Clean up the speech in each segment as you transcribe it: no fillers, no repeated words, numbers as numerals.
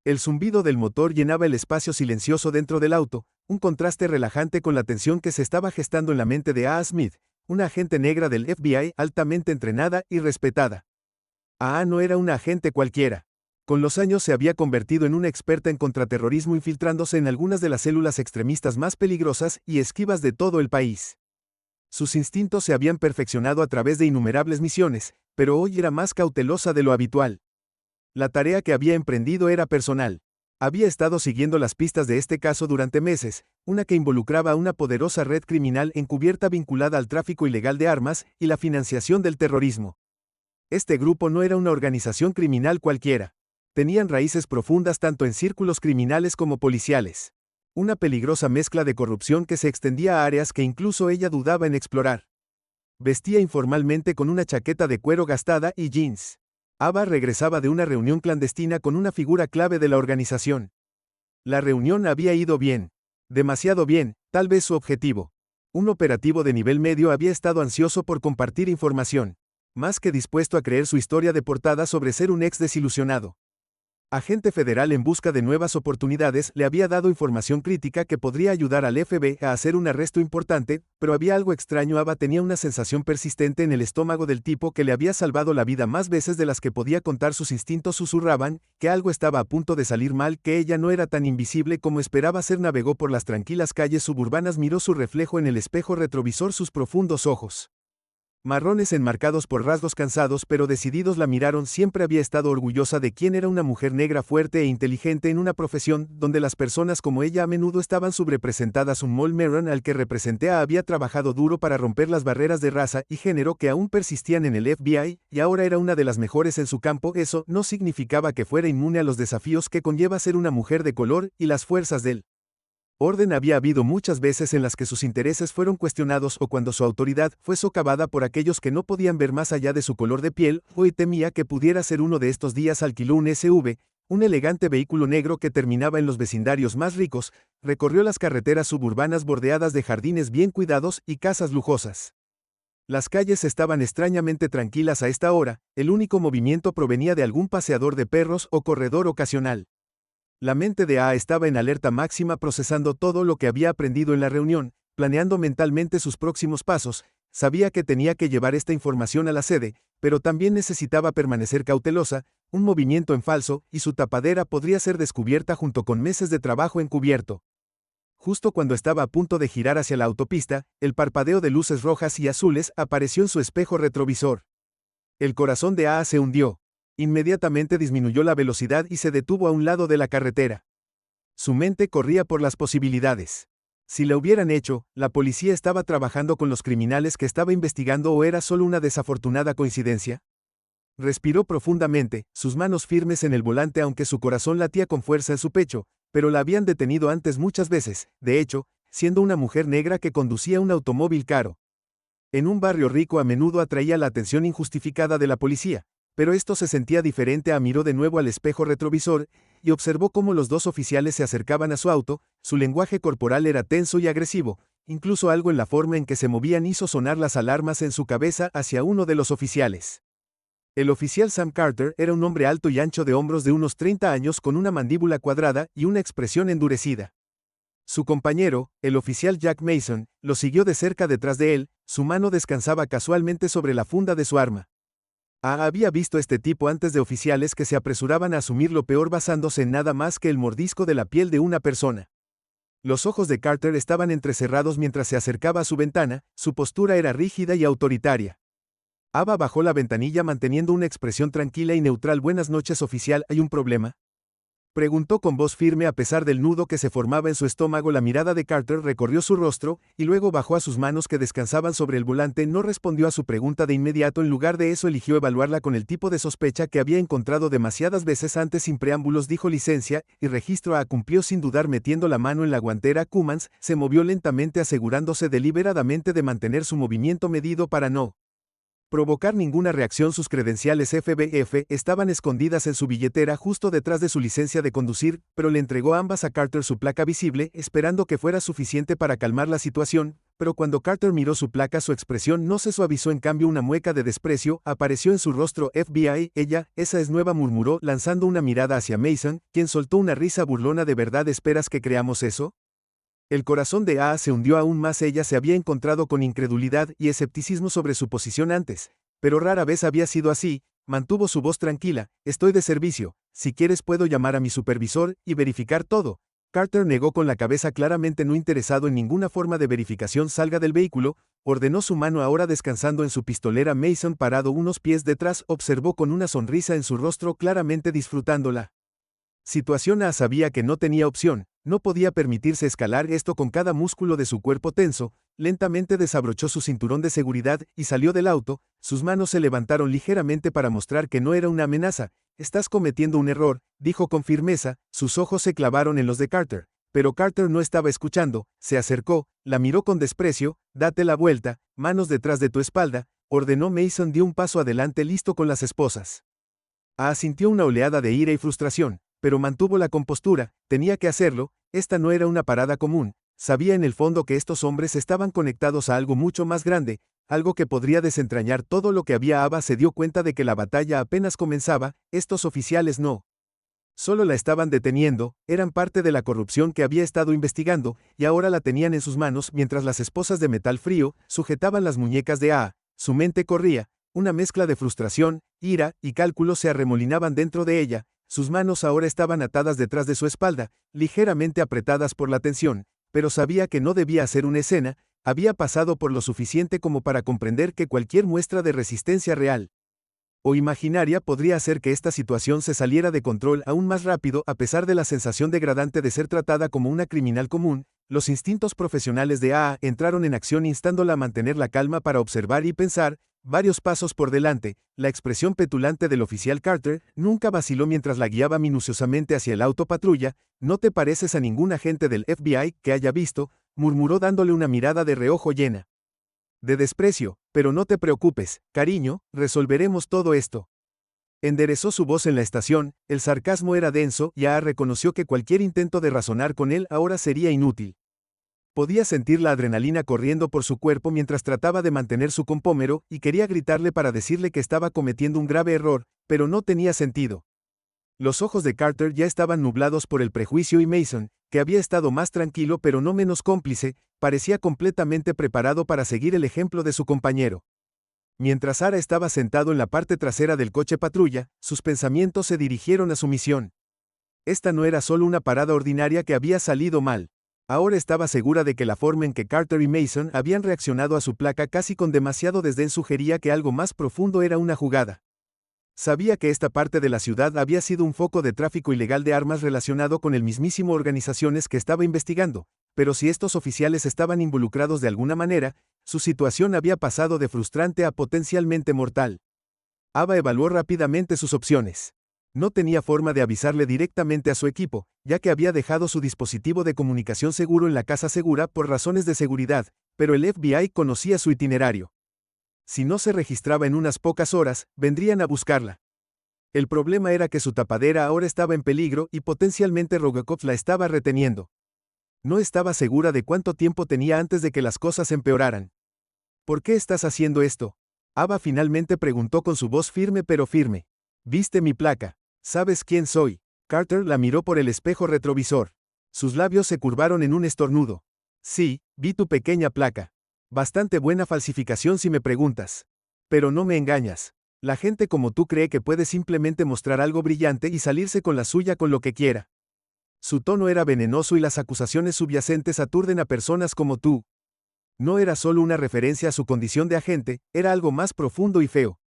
El zumbido del motor llenaba el espacio silencioso dentro del auto, un contraste relajante con la tensión que se estaba gestando en la mente de A. Smith, una agente negra del FBI altamente entrenada y respetada. A. no era una agente cualquiera. Con los años se había convertido en una experta en contraterrorismo, infiltrándose en algunas de las células extremistas más peligrosas y esquivas de todo el país. Sus instintos se habían perfeccionado a través de innumerables misiones, pero hoy era más cautelosa de lo habitual. La tarea que había emprendido era personal. Había estado siguiendo las pistas de este caso durante meses, una que involucraba a una poderosa red criminal encubierta vinculada al tráfico ilegal de armas y la financiación del terrorismo. Este grupo no era una organización criminal cualquiera. Tenían raíces profundas tanto en círculos criminales como policiales. Una peligrosa mezcla de corrupción que se extendía a áreas que incluso ella dudaba en explorar. Vestía informalmente con una chaqueta de cuero gastada y jeans. Ava regresaba de una reunión clandestina con una figura clave de la organización. La reunión había ido bien. Demasiado bien, tal vez su objetivo. Un operativo de nivel medio había estado ansioso por compartir información, más que dispuesto a creer su historia de portada sobre ser un ex desilusionado. Agente federal en busca de nuevas oportunidades, le había dado información crítica que podría ayudar al FBI a hacer un arresto importante, pero había algo extraño. Ava tenía una sensación persistente en el estómago del tipo que le había salvado la vida más veces de las que podía contar. Sus instintos susurraban que algo estaba a punto de salir mal, que ella no era tan invisible como esperaba ser. Navegó por las tranquilas calles suburbanas, miró su reflejo en el espejo retrovisor. Sus profundos ojos marrones enmarcados por rasgos cansados pero decididos la miraron. Siempre había estado orgullosa de quién era, una mujer negra fuerte e inteligente en una profesión donde las personas como ella a menudo estaban subrepresentadas. Un Mole Meron al que representé había trabajado duro para romper las barreras de raza y género que aún persistían en el FBI, y ahora era una de las mejores en su campo. Eso no significaba que fuera inmune a los desafíos que conlleva ser una mujer de color y las fuerzas del orden. Había habido muchas veces en las que sus intereses fueron cuestionados o cuando su autoridad fue socavada por aquellos que no podían ver más allá de su color de piel. Hoy temía que pudiera ser uno de estos días. Alquiló un SUV, un elegante vehículo negro que terminaba en los vecindarios más ricos, recorrió las carreteras suburbanas bordeadas de jardines bien cuidados y casas lujosas. Las calles estaban extrañamente tranquilas a esta hora, el único movimiento provenía de algún paseador de perros o corredor ocasional. La mente de A estaba en alerta máxima, procesando todo lo que había aprendido en la reunión, planeando mentalmente sus próximos pasos. Sabía que tenía que llevar esta información a la sede, pero también necesitaba permanecer cautelosa. Un movimiento en falso, y su tapadera podría ser descubierta junto con meses de trabajo encubierto. Justo cuando estaba a punto de girar hacia la autopista, el parpadeo de luces rojas y azules apareció en su espejo retrovisor. El corazón de A se hundió. Inmediatamente disminuyó la velocidad y se detuvo a un lado de la carretera. Su mente corría por las posibilidades. Si la hubieran hecho, la policía estaba trabajando con los criminales que estaba investigando, o era solo una desafortunada coincidencia. Respiró profundamente, sus manos firmes en el volante aunque su corazón latía con fuerza en su pecho, pero la habían detenido antes muchas veces, de hecho, siendo una mujer negra que conducía un automóvil caro. En un barrio rico a menudo atraía la atención injustificada de la policía. Pero esto se sentía diferente. Miró de nuevo al espejo retrovisor y observó cómo los dos oficiales se acercaban a su auto. Su lenguaje corporal era tenso y agresivo, incluso algo en la forma en que se movían hizo sonar las alarmas en su cabeza. Hacia uno de los oficiales. El oficial Sam Carter era un hombre alto y ancho de hombros de unos 30 años con una mandíbula cuadrada y una expresión endurecida. Su compañero, el oficial Jack Mason, lo siguió de cerca detrás de él. Su mano descansaba casualmente sobre la funda de su arma. Había visto este tipo antes, de oficiales que se apresuraban a asumir lo peor basándose en nada más que el mordisco de la piel de una persona. Los ojos de Carter estaban entrecerrados mientras se acercaba a su ventana, su postura era rígida y autoritaria. Ava bajó la ventanilla manteniendo una expresión tranquila y neutral. Buenas noches, oficial, ¿hay un problema?, preguntó con voz firme a pesar del nudo que se formaba en su estómago. La mirada de Carter recorrió su rostro, y luego bajó a sus manos que descansaban sobre el volante. No respondió a su pregunta de inmediato. En lugar de eso eligió evaluarla con el tipo de sospecha que había encontrado demasiadas veces antes. Sin preámbulos dijo: licencia y registro. Cumplió sin dudar metiendo la mano en la guantera. Cummins se movió lentamente, asegurándose deliberadamente de mantener su movimiento medido para no provocar ninguna reacción. Sus credenciales FBF estaban escondidas en su billetera justo detrás de su licencia de conducir, pero le entregó ambas a Carter, su placa visible, esperando que fuera suficiente para calmar la situación. pero cuando Carter miró su placa su expresión no se suavizó, en cambio una mueca de desprecio apareció en su rostro. FBI, esa es nueva, murmuró lanzando una mirada hacia Mason, quien soltó una risa burlona. ¿De verdad esperas que creamos eso? El corazón de A se hundió aún más. Ella se había encontrado con incredulidad y escepticismo sobre su posición antes, pero rara vez había sido así. Mantuvo su voz tranquila. Estoy de servicio, si quieres puedo llamar a mi supervisor y verificar todo. Carter negó con la cabeza, claramente no interesado en ninguna forma de verificación. Salga del vehículo, ordenó, su mano ahora descansando en su pistolera. Mason, parado unos pies detrás, observó con una sonrisa en su rostro, claramente disfrutándola. Situación. A sabía que no tenía opción, no podía permitirse escalar esto. Con cada músculo de su cuerpo tenso, lentamente desabrochó su cinturón de seguridad y salió del auto. Sus manos se levantaron ligeramente para mostrar que no era una amenaza. Estás cometiendo un error, dijo con firmeza. Sus ojos se clavaron en los de Carter, pero Carter no estaba escuchando. Se acercó, la miró con desprecio. Date la vuelta, manos detrás de tu espalda, ordenó Mason. Dio un paso adelante, listo con las esposas. Sintió una oleada de ira y frustración, pero mantuvo la compostura. Tenía que hacerlo, esta no era una parada común. Sabía en el fondo que estos hombres estaban conectados a algo mucho más grande, algo que podría desentrañar todo lo que había. Ava se dio cuenta de que la batalla apenas comenzaba. Estos oficiales no solo la estaban deteniendo, eran parte de la corrupción que había estado investigando, y ahora la tenían en sus manos. Mientras las esposas de metal frío sujetaban las muñecas de A, su mente corría. Una mezcla de frustración, ira y cálculo se arremolinaban dentro de ella. Sus manos ahora estaban atadas detrás de su espalda, ligeramente apretadas por la tensión, pero sabía que no debía hacer una escena. Había pasado por lo suficiente como para comprender que cualquier muestra de resistencia real o imaginaria podría hacer que esta situación se saliera de control aún más rápido. A pesar de la sensación degradante de ser tratada como una criminal común, los instintos profesionales de A entraron en acción, instándola a mantener la calma para observar y pensar. Varios pasos por delante, la expresión petulante del oficial Carter nunca vaciló mientras la guiaba minuciosamente hacia el auto patrulla. No te pareces a ningún agente del FBI que haya visto, murmuró dándole una mirada de reojo llena de desprecio. Pero no te preocupes, cariño, resolveremos todo esto. Enderezó su voz en la estación. El sarcasmo era denso y A reconoció que cualquier intento de razonar con él ahora sería inútil. Podía sentir la adrenalina corriendo por su cuerpo mientras trataba de mantener su compómero y quería gritarle para decirle que estaba cometiendo un grave error, pero no tenía sentido. Los ojos de Carter ya estaban nublados por el prejuicio y Mason, que había estado más tranquilo pero no menos cómplice, parecía completamente preparado para seguir el ejemplo de su compañero. Mientras Sara estaba sentado en la parte trasera del coche patrulla, sus pensamientos se dirigieron a su misión. Esta no era solo una parada ordinaria que había salido mal. Ahora estaba segura de que la forma en que Carter y Mason habían reaccionado a su placa casi con demasiado desdén sugería que algo más profundo era una jugada. Sabía que esta parte de la ciudad había sido un foco de tráfico ilegal de armas relacionado con el mismísimo organizaciones que estaba investigando, pero si estos oficiales estaban involucrados de alguna manera, su situación había pasado de frustrante a potencialmente mortal. Ava evaluó rápidamente sus opciones. No tenía forma de avisarle directamente a su equipo, ya que había dejado su dispositivo de comunicación seguro en la casa segura por razones de seguridad, pero el FBI conocía su itinerario. Si no se registraba en unas pocas horas, vendrían a buscarla. El problema era que su tapadera ahora estaba en peligro y potencialmente Robocop la estaba reteniendo. No estaba segura de cuánto tiempo tenía antes de que las cosas empeoraran. ¿Por qué estás haciendo esto? Ava finalmente preguntó con su voz firme pero firme. ¿Viste mi placa? ¿Sabes quién soy? Carter la miró por el espejo retrovisor. Sus labios se curvaron en un estornudo. Sí, vi tu pequeña placa. Bastante buena falsificación si me preguntas. Pero no me engañas. La gente como tú cree que puede simplemente mostrar algo brillante y salirse con la suya con lo que quiera. Su tono era venenoso y las acusaciones subyacentes aturden a personas como tú. No era solo una referencia a su condición de agente, era algo más profundo y feo.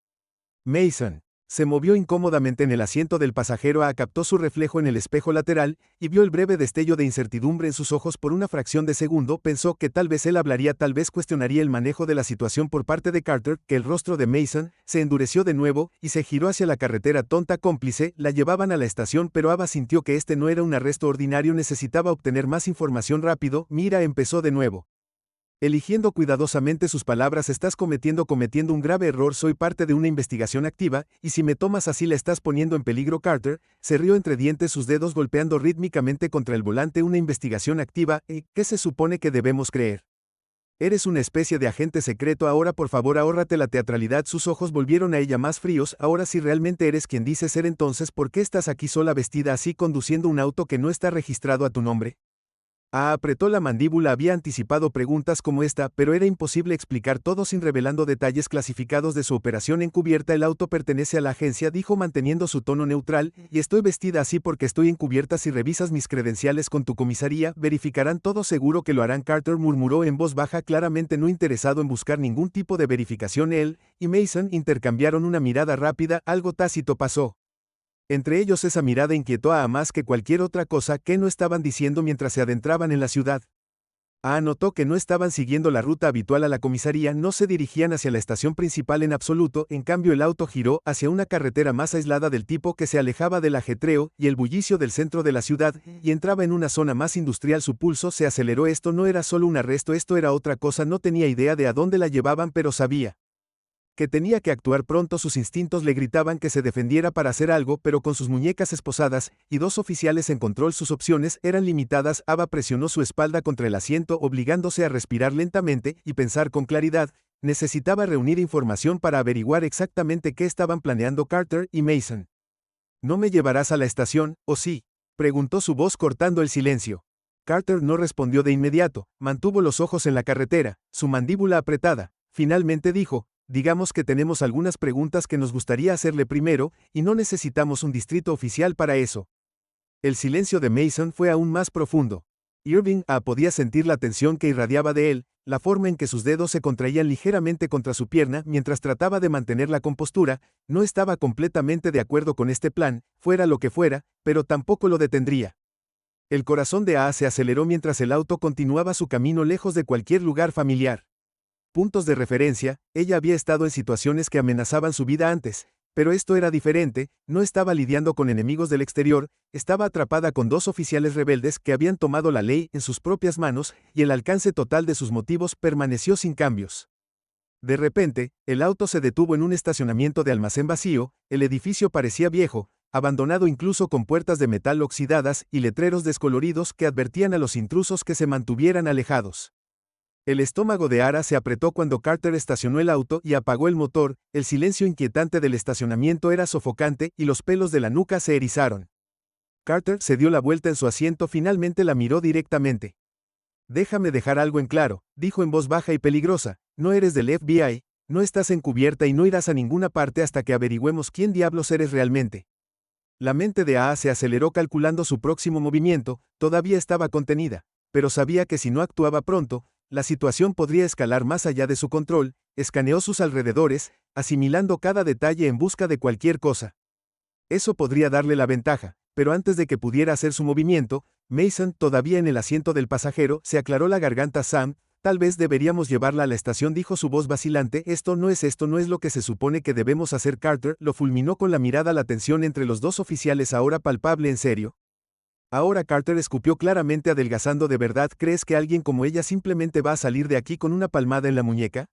Mason se movió incómodamente en el asiento del pasajero. Captó su reflejo en el espejo lateral y vio el breve destello de incertidumbre en sus ojos. Por una fracción de segundo pensó que tal vez él hablaría, tal vez cuestionaría el manejo de la situación por parte de Carter. Que el rostro de Mason se endureció de nuevo y se giró hacia la carretera. Tonta cómplice, la llevaban a la estación, pero Ava sintió que este no era un arresto ordinario, necesitaba obtener más información rápido. Mira, empezó de nuevo, eligiendo cuidadosamente sus palabras. Estás cometiendo un grave error. Soy parte de una investigación activa, y si me tomas así la estás poniendo en peligro. Carter se rió entre dientes, sus dedos golpeando rítmicamente contra el volante. Una investigación activa, ¿qué se supone que debemos creer? Eres una especie de agente secreto ahora, por favor ahórrate la teatralidad. Sus ojos volvieron a ella más fríos. Ahora si realmente eres quien dices ser, entonces ¿por qué estás aquí sola vestida así conduciendo un auto que no está registrado a tu nombre? Apretó la mandíbula. Había anticipado preguntas como esta, pero era imposible explicar todo sin revelando detalles clasificados de su operación encubierta. El auto pertenece a la agencia, dijo manteniendo su tono neutral, y estoy vestida así porque estoy encubierta. Si revisas mis credenciales con tu comisaría, verificarán todo. Seguro que lo harán. Carter murmuró en voz baja, claramente no interesado en buscar ningún tipo de verificación. Él y Mason intercambiaron una mirada rápida. Algo tácito pasó entre ellos. Esa mirada inquietó a más que cualquier otra cosa. ¿Qué no estaban diciendo mientras se adentraban en la ciudad? Notó que no estaban siguiendo la ruta habitual a la comisaría, no se dirigían hacia la estación principal en absoluto. En cambio el auto giró hacia una carretera más aislada del tipo que se alejaba del ajetreo y el bullicio del centro de la ciudad, y entraba en una zona más industrial. Su pulso se aceleró. Esto no era solo un arresto, esto era otra cosa. No tenía idea de a dónde la llevaban, pero sabía que tenía que actuar pronto. Sus instintos le gritaban que se defendiera para hacer algo, pero con sus muñecas esposadas y dos oficiales en control sus opciones eran limitadas. Ava presionó su espalda contra el asiento, obligándose a respirar lentamente y pensar con claridad. Necesitaba reunir información para averiguar exactamente qué estaban planeando Carter y Mason. ¿No me llevarás a la estación, o sí?, preguntó su voz cortando el silencio. Carter no respondió de inmediato, mantuvo los ojos en la carretera, su mandíbula apretada. Finalmente dijo: digamos que tenemos algunas preguntas que nos gustaría hacerle primero, y no necesitamos un distrito oficial para eso. El silencio de Mason fue aún más profundo. Irving podía sentir la tensión que irradiaba de él, la forma en que sus dedos se contraían ligeramente contra su pierna mientras trataba de mantener la compostura. No estaba completamente de acuerdo con este plan, fuera lo que fuera, pero tampoco lo detendría. El corazón de se aceleró mientras el auto continuaba su camino lejos de cualquier lugar familiar. Puntos de referencia, ella había estado en situaciones que amenazaban su vida antes, pero esto era diferente. No estaba lidiando con enemigos del exterior, estaba atrapada con dos oficiales rebeldes que habían tomado la ley en sus propias manos, y el alcance total de sus motivos permaneció sin cambios. De repente, el auto se detuvo en un estacionamiento de almacén vacío. El edificio parecía viejo, abandonado, incluso con puertas de metal oxidadas y letreros descoloridos que advertían a los intrusos que se mantuvieran alejados. El estómago de Ara se apretó cuando Carter estacionó el auto y apagó el motor. El silencio inquietante del estacionamiento era sofocante y los pelos de la nuca se erizaron. Carter se dio la vuelta en su asiento. Finalmente la miró directamente. Déjame dejar algo en claro, dijo en voz baja y peligrosa. No eres del FBI, no estás encubierta y no irás a ninguna parte hasta que averigüemos quién diablos eres realmente. La mente de se aceleró calculando su próximo movimiento. Todavía estaba contenida, pero sabía que si no actuaba pronto, la situación podría escalar más allá de su control. Escaneó sus alrededores, asimilando cada detalle en busca de cualquier cosa. Eso podría darle la ventaja, pero antes de que pudiera hacer su movimiento, Mason, todavía en el asiento del pasajero, se aclaró la garganta. Sam, tal vez deberíamos llevarla a la estación, dijo su voz vacilante. Esto no es lo que se supone que debemos hacer. Carter lo fulminó con la mirada. La tensión entre los dos oficiales ahora palpable. ¿En serio? Ahora Carter escupió claramente, adelgazando. ¿De verdad crees que alguien como ella simplemente va a salir de aquí con una palmada en la muñeca?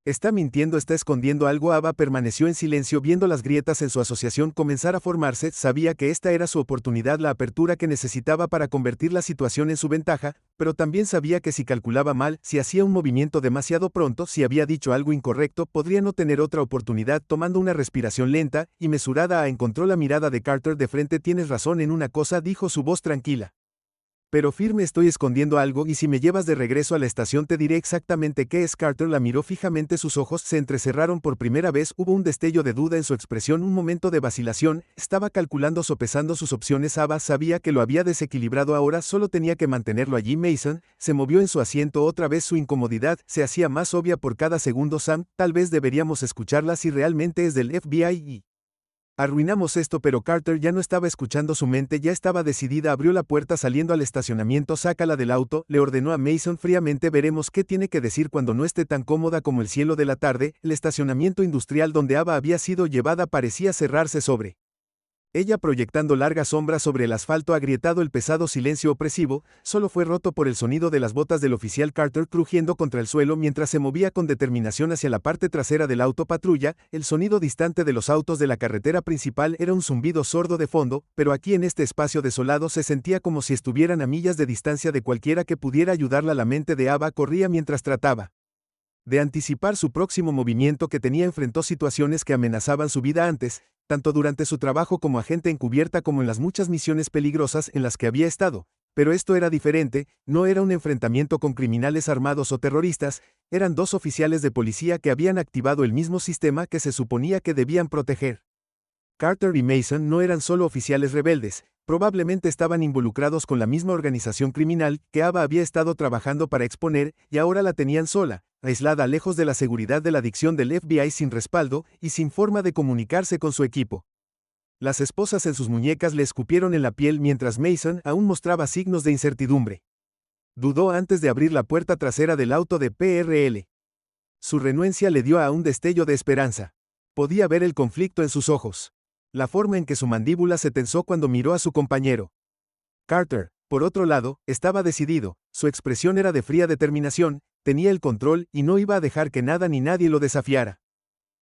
Está mintiendo, está escondiendo algo. Ava permaneció en silencio viendo las grietas en su asociación comenzar a formarse. Sabía que esta era su oportunidad, la apertura que necesitaba para convertir la situación en su ventaja, pero también sabía que si calculaba mal, si hacía un movimiento demasiado pronto, si había dicho algo incorrecto, podría no tener otra oportunidad. Tomando una respiración lenta y mesurada, encontró la mirada de Carter de frente. Tienes razón en una cosa, dijo su voz tranquila, pero firme. Estoy escondiendo algo, y si me llevas de regreso a la estación te diré exactamente qué es. Carter la miró fijamente. Sus ojos se entrecerraron por primera vez. Hubo un destello de duda en su expresión, un momento de vacilación. Estaba calculando, sopesando sus opciones. Ava sabía que lo había desequilibrado. Ahora solo tenía que mantenerlo allí. Mason se movió en su asiento. Otra vez su incomodidad se hacía más obvia por cada segundo. Sam, tal vez deberíamos escucharla si realmente es del FBI y arruinamos esto. Pero Carter ya no estaba escuchando. Su mente ya estaba decidida. Abrió la puerta saliendo al estacionamiento. Sácala del auto, le ordenó a Mason fríamente. Veremos qué tiene que decir cuando no esté tan cómoda como el cielo de la tarde. El estacionamiento industrial donde Ava había sido llevada parecía cerrarse sobre Ella proyectando largas sombras sobre el asfalto agrietado. El pesado silencio opresivo solo fue roto por el sonido de las botas del oficial Carter crujiendo contra el suelo mientras se movía con determinación hacia la parte trasera del auto patrulla. El sonido distante de los autos de la carretera principal era un zumbido sordo de fondo, pero aquí en este espacio desolado se sentía como si estuvieran a millas de distancia de cualquiera que pudiera ayudarla. La mente de Ava corría mientras trataba de anticipar su próximo movimiento. Que tenía enfrentó situaciones que amenazaban su vida antes, tanto durante su trabajo como agente encubierta como en las muchas misiones peligrosas en las que había estado. Pero esto era diferente, no era un enfrentamiento con criminales armados o terroristas, eran dos oficiales de policía que habían activado el mismo sistema que se suponía que debían proteger. Carter y Mason no eran solo oficiales rebeldes, probablemente estaban involucrados con la misma organización criminal que Ava había estado trabajando para exponer, y ahora la tenían sola, aislada lejos de la seguridad de la adicción del FBI, sin respaldo y sin forma de comunicarse con su equipo. Las esposas en sus muñecas le escupieron en la piel mientras Mason aún mostraba signos de incertidumbre. Dudó antes de abrir la puerta trasera del auto de PRL. Su renuencia le dio a un destello de esperanza. Podía ver el conflicto en sus ojos. La forma en que su mandíbula se tensó cuando miró a su compañero. Carter, por otro lado, estaba decidido, su expresión era de fría determinación, tenía el control y no iba a dejar que nada ni nadie lo desafiara.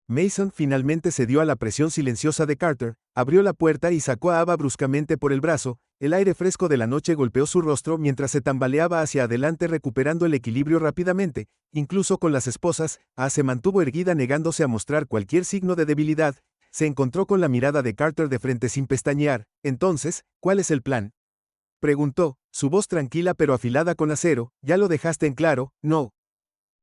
Mason finalmente cedió a la presión silenciosa de Carter, abrió la puerta y sacó a Ava bruscamente por el brazo. El aire fresco de la noche golpeó su rostro mientras se tambaleaba hacia adelante recuperando el equilibrio rápidamente. Incluso con las esposas, A se mantuvo erguida negándose a mostrar cualquier signo de debilidad. Se encontró con la mirada de Carter de frente sin pestañear. Entonces, ¿cuál es el plan?, preguntó, su voz tranquila pero afilada con acero. Ya lo dejaste en claro, ¿no?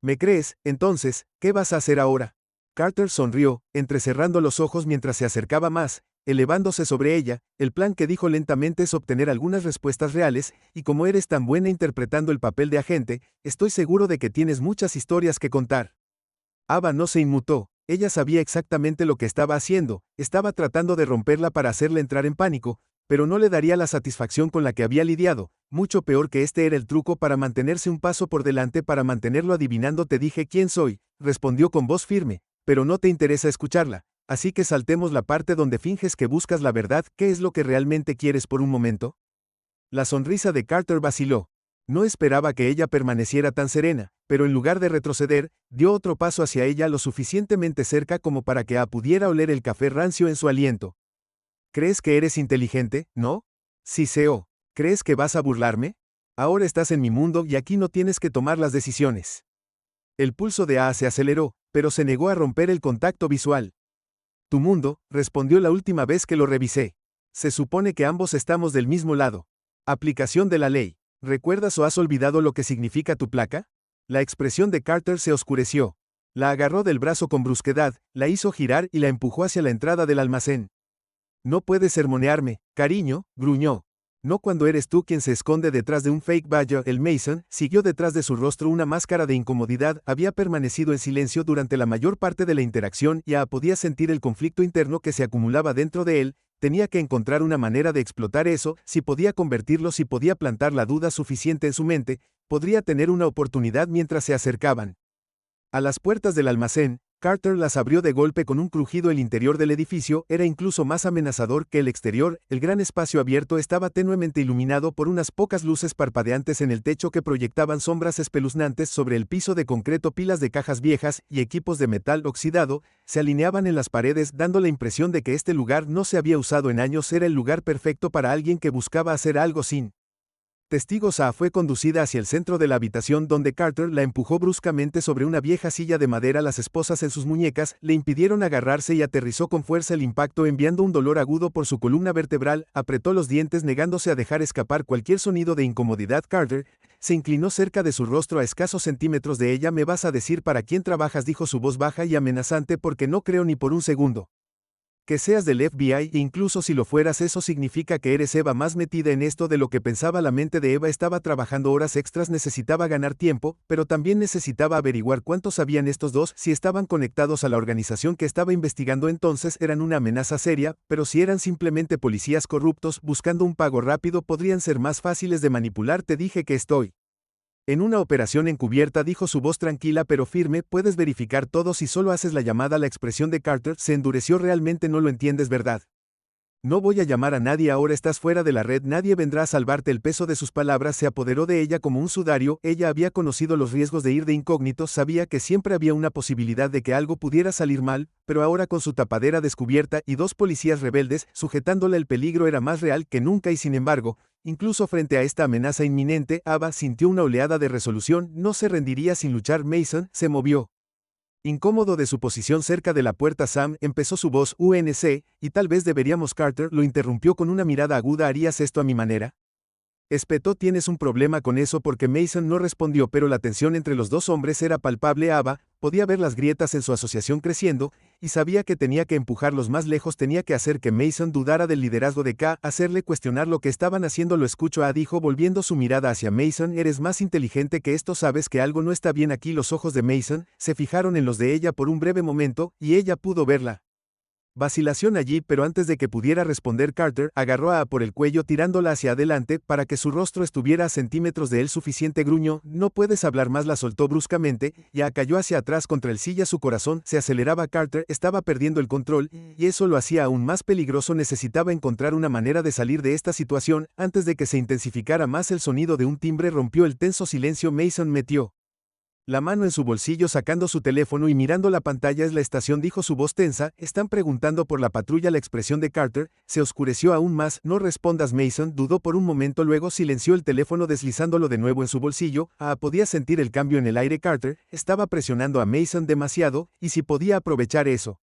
¿Me crees? Entonces, ¿qué vas a hacer ahora? Carter sonrió, entrecerrando los ojos mientras se acercaba más, elevándose sobre ella. El plan que dijo lentamente es obtener algunas respuestas reales, y como eres tan buena interpretando el papel de agente, estoy seguro de que tienes muchas historias que contar. Ava no se inmutó. Ella sabía exactamente lo que estaba haciendo, estaba tratando de romperla para hacerle entrar en pánico, pero no le daría la satisfacción con la que había lidiado. Mucho peor que este era el truco para mantenerse un paso por delante, para mantenerlo adivinando. Te dije quién soy, respondió con voz firme, pero no te interesa escucharla, así que saltemos la parte donde finges que buscas la verdad. ¿Qué es lo que realmente quieres por un momento? La sonrisa de Carter vaciló. No esperaba que ella permaneciera tan serena, pero en lugar de retroceder, dio otro paso hacia ella lo suficientemente cerca como para que A pudiera oler el café rancio en su aliento. ¿Crees que eres inteligente, no? Siseó. ¿Crees que vas a burlarme? Ahora estás en mi mundo y aquí no tienes que tomar las decisiones. El pulso de A se aceleró, pero se negó a romper el contacto visual. Tu mundo, respondió la última vez que lo revisé. Se supone que ambos estamos del mismo lado. Aplicación de la ley. ¿Recuerdas o has olvidado lo que significa tu placa? La expresión de Carter se oscureció. La agarró del brazo con brusquedad, la hizo girar y la empujó hacia la entrada del almacén. No puedes sermonearme, cariño, gruñó. No cuando eres tú quien se esconde detrás de un fake badge. El Mason siguió detrás de su rostro una máscara de incomodidad. Había permanecido en silencio durante la mayor parte de la interacción y A podía sentir el conflicto interno que se acumulaba dentro de él. Tenía que encontrar una manera de explotar eso. Si podía convertirlo, si podía plantar la duda suficiente en su mente, podría tener una oportunidad. Mientras se acercaban a las puertas del almacén, Carter las abrió de golpe con un crujido. El interior del edificio era incluso más amenazador que el exterior. El gran espacio abierto estaba tenuemente iluminado por unas pocas luces parpadeantes en el techo que proyectaban sombras espeluznantes sobre el piso de concreto. Pilas de cajas viejas y equipos de metal oxidado se alineaban en las paredes, dando la impresión de que este lugar no se había usado en años. Era el lugar perfecto para alguien que buscaba hacer algo sin testigos. A fue conducida hacia el centro de la habitación donde Carter la empujó bruscamente sobre una vieja silla de madera. Las esposas en sus muñecas le impidieron agarrarse y aterrizó con fuerza el impacto enviando un dolor agudo por su columna vertebral. Apretó los dientes negándose a dejar escapar cualquier sonido de incomodidad. Carter se inclinó cerca de su rostro a escasos centímetros de ella. ¿Me vas a decir para quién trabajas?, dijo su voz baja y amenazante, porque no creo ni por un segundo que seas del FBI, e incluso si lo fueras, eso significa que eres Eva, más metida en esto de lo que pensaba. La mente de Eva estaba trabajando horas extras, necesitaba ganar tiempo, pero también necesitaba averiguar cuánto sabían estos dos. Si estaban conectados a la organización que estaba investigando, entonces eran una amenaza seria, pero si eran simplemente policías corruptos buscando un pago rápido, podrían ser más fáciles de manipular. Te dije que estoy en una operación encubierta, dijo su voz tranquila pero firme. Puedes verificar todo si solo haces la llamada. La expresión de Carter se endureció. Realmente no lo entiendes, ¿verdad? No voy a llamar a nadie, ahora estás fuera de la red, nadie vendrá a salvarte. El peso de sus palabras se apoderó de ella como un sudario. Ella había conocido los riesgos de ir de incógnito, sabía que siempre había una posibilidad de que algo pudiera salir mal, pero ahora con su tapadera descubierta y dos policías rebeldes sujetándola, el peligro era más real que nunca y sin embargo, incluso frente a esta amenaza inminente, Ava sintió una oleada de resolución, no se rendiría sin luchar. Mason se movió. Incómodo de su posición cerca de la puerta, Sam empezó su voz UNC, y tal vez deberíamos. Carter lo interrumpió con una mirada aguda. ¿Harías esto a mi manera? Espetó. ¿Tienes un problema con eso? Porque Mason no respondió, pero la tensión entre los dos hombres era palpable. Ava podía ver las grietas en su asociación creciendo, y sabía que tenía que empujarlos más lejos, tenía que hacer que Mason dudara del liderazgo de K, hacerle cuestionar lo que estaban haciendo. Lo escucho, dijo volviendo su mirada hacia Mason. Eres más inteligente que esto, sabes que algo no está bien aquí. Los ojos de Mason se fijaron en los de ella por un breve momento, y ella pudo verla vacilación allí, pero antes de que pudiera responder, Carter agarró a por el cuello tirándola hacia adelante para que su rostro estuviera a centímetros de él. Suficiente, gruñó. No puedes hablar más. La soltó bruscamente, y cayó hacia atrás contra el silla. Su corazón se aceleraba. Carter estaba perdiendo el control, y eso lo hacía aún más peligroso. Necesitaba encontrar una manera de salir de esta situación, antes de que se intensificara más. El sonido de un timbre rompió el tenso silencio. Mason metió la mano en su bolsillo sacando su teléfono y mirando la pantalla. Es la estación, dijo su voz tensa. Están preguntando por la patrulla. La expresión de Carter se oscureció aún más. No respondas. Mason dudó por un momento, luego silenció el teléfono deslizándolo de nuevo en su bolsillo. Podía sentir el cambio en el aire. Carter estaba presionando a Mason demasiado, y si podía aprovechar eso,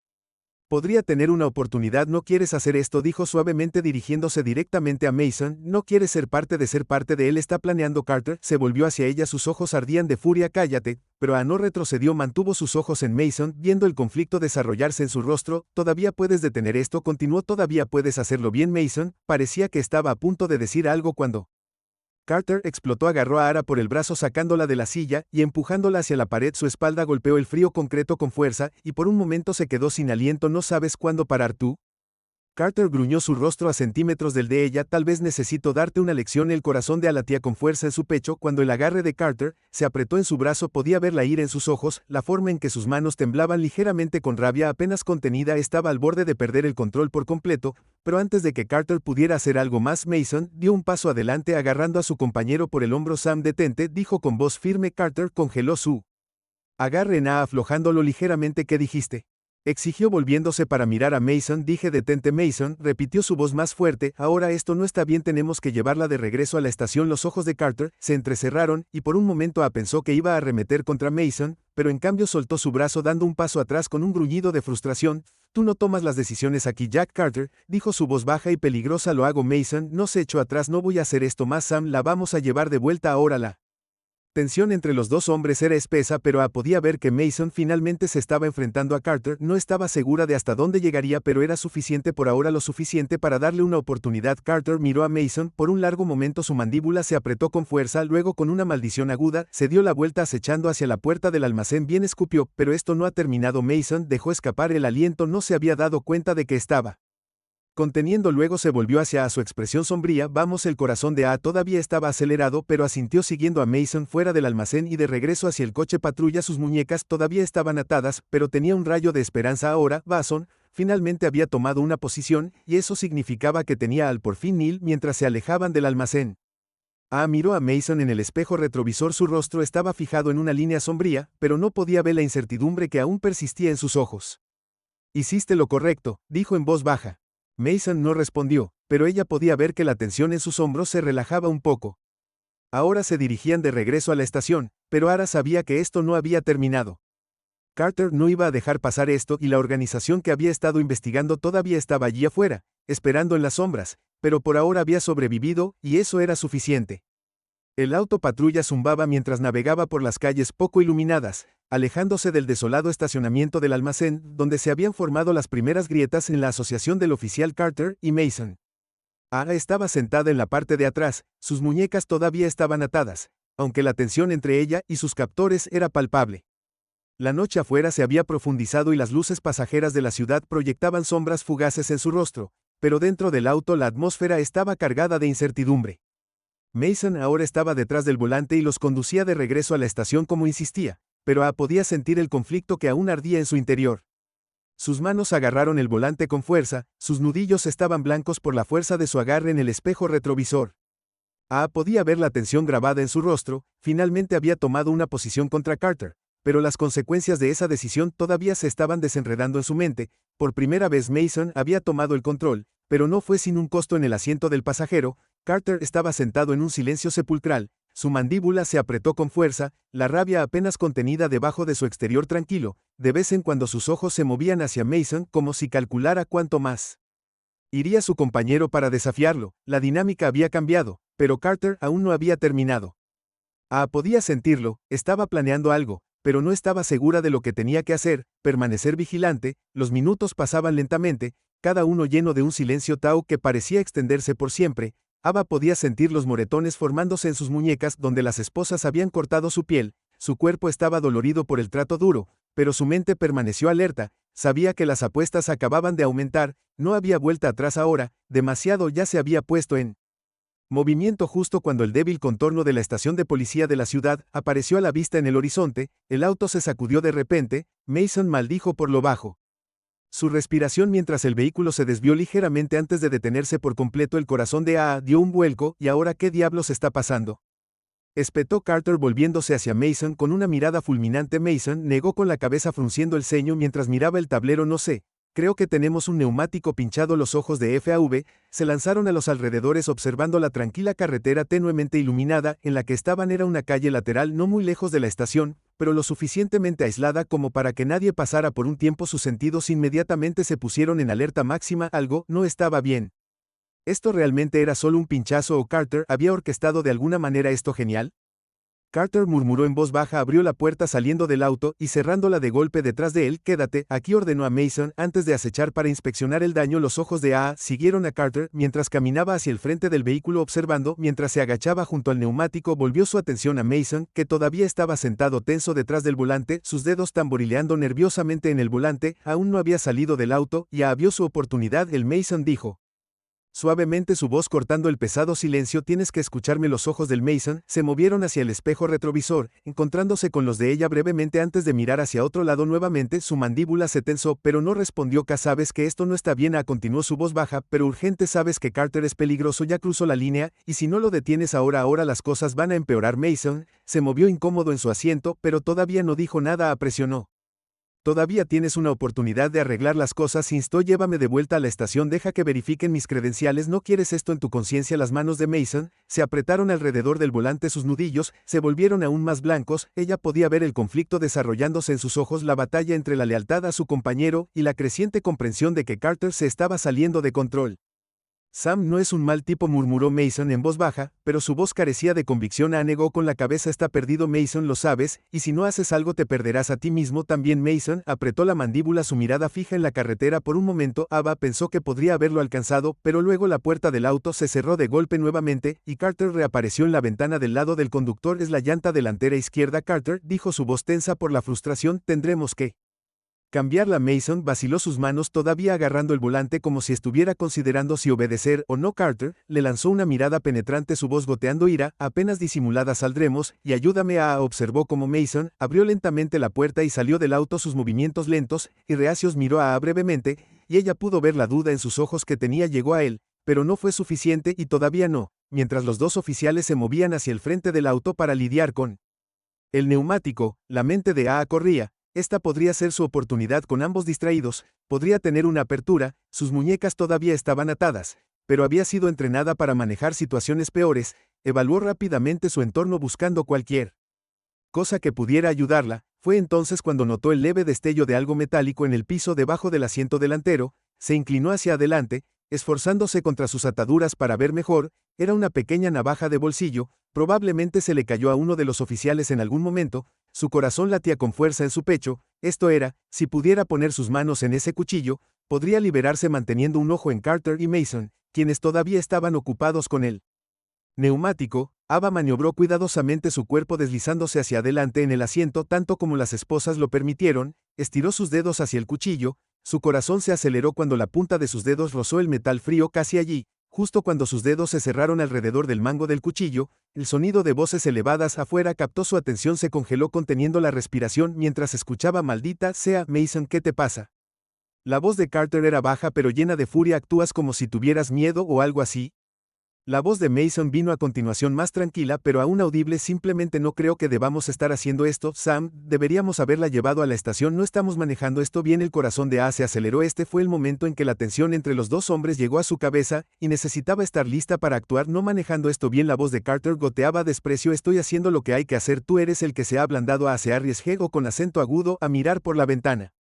podría tener una oportunidad. No quieres hacer esto, dijo suavemente dirigiéndose directamente a Mason. No quieres ser parte de él. Está planeando. Carter se volvió hacia ella, sus ojos ardían de furia. Cállate. Pero no retrocedió, mantuvo sus ojos en Mason, viendo el conflicto desarrollarse en su rostro. Todavía puedes detener esto, continuó. Todavía puedes hacerlo bien. Mason parecía que estaba a punto de decir algo cuando Carter explotó. Agarró a Ara por el brazo sacándola de la silla y empujándola hacia la pared. Su espalda golpeó el frío concreto con fuerza, y por un momento se quedó sin aliento. ¿No sabes cuándo parar tú? Carter gruñó, su rostro a centímetros del de ella. Tal vez necesito darte una lección. El corazón de Ala latía con fuerza en su pecho cuando el agarre de Carter se apretó en su brazo. Podía ver la ira en sus ojos, la forma en que sus manos temblaban ligeramente con rabia apenas contenida. Estaba al borde de perder el control por completo, pero antes de que Carter pudiera hacer algo más, Mason dio un paso adelante agarrando a su compañero por el hombro. Sam, detente, dijo con voz firme. Carter congeló su agarre aflojándolo ligeramente. ¿Qué dijiste?, exigió volviéndose para mirar a Mason. Dije detente. Mason repitió, su voz más fuerte. Ahora esto no está bien, tenemos que llevarla de regreso a la estación. Los ojos de Carter se entrecerraron, y por un momento pensó que iba a arremeter contra Mason, pero en cambio soltó su brazo dando un paso atrás con un gruñido de frustración. Tú no tomas las decisiones aquí, Jack. Carter dijo, su voz baja y peligrosa. Lo hago. Mason no se echó atrás. No voy a hacer esto más, Sam. La vamos a llevar de vuelta ahora. La tensión entre los dos hombres era espesa, pero podía ver que Mason finalmente se estaba enfrentando a Carter. No estaba segura de hasta dónde llegaría, pero era suficiente por ahora, lo suficiente para darle una oportunidad. Carter miró a Mason por un largo momento, su mandíbula se apretó con fuerza, luego con una maldición aguda, se dio la vuelta acechando hacia la puerta del almacén. Bien, escupió, pero esto no ha terminado. Mason dejó escapar el aliento, no se había dado cuenta de que estaba conteniendo, luego se volvió hacia su expresión sombría. Vamos. El corazón de todavía estaba acelerado, pero asintió siguiendo a Mason fuera del almacén y de regreso hacia el coche patrulla. Sus muñecas todavía estaban atadas, pero tenía un rayo de esperanza ahora. Bason finalmente había tomado una posición, y eso significaba que tenía al por fin Neil mientras se alejaban del almacén. Miró a Mason en el espejo retrovisor. Su rostro estaba fijado en una línea sombría, pero no podía ver la incertidumbre que aún persistía en sus ojos. Hiciste lo correcto, dijo en voz baja. Mason no respondió, pero ella podía ver que la tensión en sus hombros se relajaba un poco. Ahora se dirigían de regreso a la estación, pero Ara sabía que esto no había terminado. Carter no iba a dejar pasar esto, y la organización que había estado investigando todavía estaba allí afuera, esperando en las sombras, pero por ahora había sobrevivido, y eso era suficiente. El auto patrulla zumbaba mientras navegaba por las calles poco iluminadas, alejándose del desolado estacionamiento del almacén, donde se habían formado las primeras grietas en la asociación del oficial Carter y Mason. Ara estaba sentada en la parte de atrás, sus muñecas todavía estaban atadas, aunque la tensión entre ella y sus captores era palpable. La noche afuera se había profundizado y las luces pasajeras de la ciudad proyectaban sombras fugaces en su rostro, pero dentro del auto la atmósfera estaba cargada de incertidumbre. Mason ahora estaba detrás del volante y los conducía de regreso a la estación como insistía, pero podía sentir el conflicto que aún ardía en su interior. Sus manos agarraron el volante con fuerza, sus nudillos estaban blancos por la fuerza de su agarre en el espejo retrovisor. Podía ver la tensión grabada en su rostro, finalmente había tomado una posición contra Carter, pero las consecuencias de esa decisión todavía se estaban desenredando en su mente. Por primera vez Mason había tomado el control, pero no fue sin un costo en el asiento del pasajero. Carter estaba sentado en un silencio sepulcral, su mandíbula se apretó con fuerza, la rabia apenas contenida debajo de su exterior tranquilo. De vez en cuando sus ojos se movían hacia Mason como si calculara cuánto más iría su compañero para desafiarlo. La dinámica había cambiado, pero Carter aún no había terminado. Podía sentirlo, estaba planeando algo, pero no estaba segura de lo que tenía que hacer. Permanecer vigilante. Los minutos pasaban lentamente, cada uno lleno de un silencio Tao que parecía extenderse por siempre. Ava podía sentir los moretones formándose en sus muñecas donde las esposas habían cortado su piel. Su cuerpo estaba dolorido por el trato duro, pero su mente permaneció alerta. Sabía que las apuestas acababan de aumentar, no había vuelta atrás ahora, demasiado ya se había puesto en movimiento justo cuando el débil contorno de la estación de policía de la ciudad apareció a la vista en el horizonte. El auto se sacudió de repente. Mason maldijo por lo bajo su respiración mientras el vehículo se desvió ligeramente antes de detenerse por completo. El corazón de dio un vuelco. ¿Y ahora qué diablos está pasando?, espetó Carter volviéndose hacia Mason con una mirada fulminante. Mason negó con la cabeza frunciendo el ceño mientras miraba el tablero. No sé, creo que tenemos un neumático pinchado. Los ojos de FAV se lanzaron a los alrededores observando la tranquila carretera tenuemente iluminada en la que estaban. Era una calle lateral no muy lejos de la estación, pero lo suficientemente aislada como para que nadie pasara por un tiempo. Sus sentidos inmediatamente se pusieron en alerta máxima. Algo no estaba bien. ¿Esto realmente era solo un pinchazo o Carter había orquestado de alguna manera esto genial? Carter murmuró en voz baja, abrió la puerta saliendo del auto y cerrándola de golpe detrás de él. Quédate aquí, ordenó a Mason antes de acechar para inspeccionar el daño. Los ojos de siguieron a Carter mientras caminaba hacia el frente del vehículo observando. Mientras se agachaba junto al neumático volvió su atención a Mason, que todavía estaba sentado tenso detrás del volante, sus dedos tamborileando nerviosamente en el volante. Aún no había salido del auto y vio su oportunidad. El Mason dijo suavemente, su voz cortando el pesado silencio. Tienes que escucharme. Los ojos del Mason se movieron hacia el espejo retrovisor, encontrándose con los de ella brevemente antes de mirar hacia otro lado nuevamente. Su mandíbula se tensó, pero no respondió. Sabes que esto no está bien, continuó su voz baja, pero urgente. Sabes que Carter es peligroso, ya cruzó la línea, y si no lo detienes ahora las cosas van a empeorar. Mason se movió incómodo en su asiento, pero todavía no dijo nada. Presionó. Todavía tienes una oportunidad de arreglar las cosas, instó. Llévame de vuelta a la estación, deja que verifiquen mis credenciales. ¿No quieres esto en tu conciencia? Las manos de Mason se apretaron alrededor del volante, sus nudillos se volvieron aún más blancos. Ella podía ver el conflicto desarrollándose en sus ojos, la batalla entre la lealtad a su compañero y la creciente comprensión de que Carter se estaba saliendo de control. Sam no es un mal tipo, murmuró Mason en voz baja, pero su voz carecía de convicción. Negó con la cabeza. Está perdido, Mason, lo sabes, y si no haces algo te perderás a ti mismo también. Mason apretó la mandíbula, su mirada fija en la carretera. Por un momento Ava pensó que podría haberlo alcanzado, pero luego la puerta del auto se cerró de golpe nuevamente, y Carter reapareció en la ventana del lado del conductor. Es la llanta delantera izquierda, Carter, dijo, su voz tensa por la frustración. Tendremos que cambiarla. Mason vaciló sus manos todavía agarrando el volante como si estuviera considerando si obedecer o no. Carter le lanzó una mirada penetrante, su voz goteando ira, apenas disimulada. Saldremos, y ayúdame observó como Mason abrió lentamente la puerta y salió del auto. Sus movimientos lentos y reacios. Miró brevemente, y ella pudo ver la duda en sus ojos que tenía. Llegó a él, pero no fue suficiente y todavía no, mientras los dos oficiales se movían hacia el frente del auto para lidiar con el neumático. La mente de corría. Esta podría ser su oportunidad. Con ambos distraídos, podría tener una apertura. Sus muñecas todavía estaban atadas, pero había sido entrenada para manejar situaciones peores. Evaluó rápidamente su entorno buscando cualquier cosa que pudiera ayudarla. Fue entonces cuando notó el leve destello de algo metálico en el piso debajo del asiento delantero. Se inclinó hacia adelante, esforzándose contra sus ataduras para ver mejor. Era una pequeña navaja de bolsillo. Probablemente se le cayó a uno de los oficiales en algún momento. Su corazón latía con fuerza en su pecho. Esto era, si pudiera poner sus manos en ese cuchillo, podría liberarse manteniendo un ojo en Carter y Mason, quienes todavía estaban ocupados con el neumático. Ava maniobró cuidadosamente su cuerpo deslizándose hacia adelante en el asiento tanto como las esposas lo permitieron. Estiró sus dedos hacia el cuchillo. Su corazón se aceleró cuando la punta de sus dedos rozó el metal frío casi allí. Justo cuando sus dedos se cerraron alrededor del mango del cuchillo, el sonido de voces elevadas afuera captó su atención. Se congeló conteniendo la respiración mientras escuchaba. Maldita sea, Mason, ¿qué te pasa? La voz de Carter era baja pero llena de furia. ¿Actúas como si tuvieras miedo o algo así? La voz de Mason vino a continuación más tranquila pero aún audible. Simplemente no creo que debamos estar haciendo esto, Sam, deberíamos haberla llevado a la estación. No estamos manejando esto bien. El corazón de A se aceleró. Este fue el momento en que la tensión entre los dos hombres llegó a su cabeza, y necesitaba estar lista para actuar. No manejando esto bien. La voz de Carter goteaba desprecio. Estoy haciendo lo que hay que hacer. Tú eres el que se ha ablandado. A se arriesgó con acento agudo a mirar por la ventana.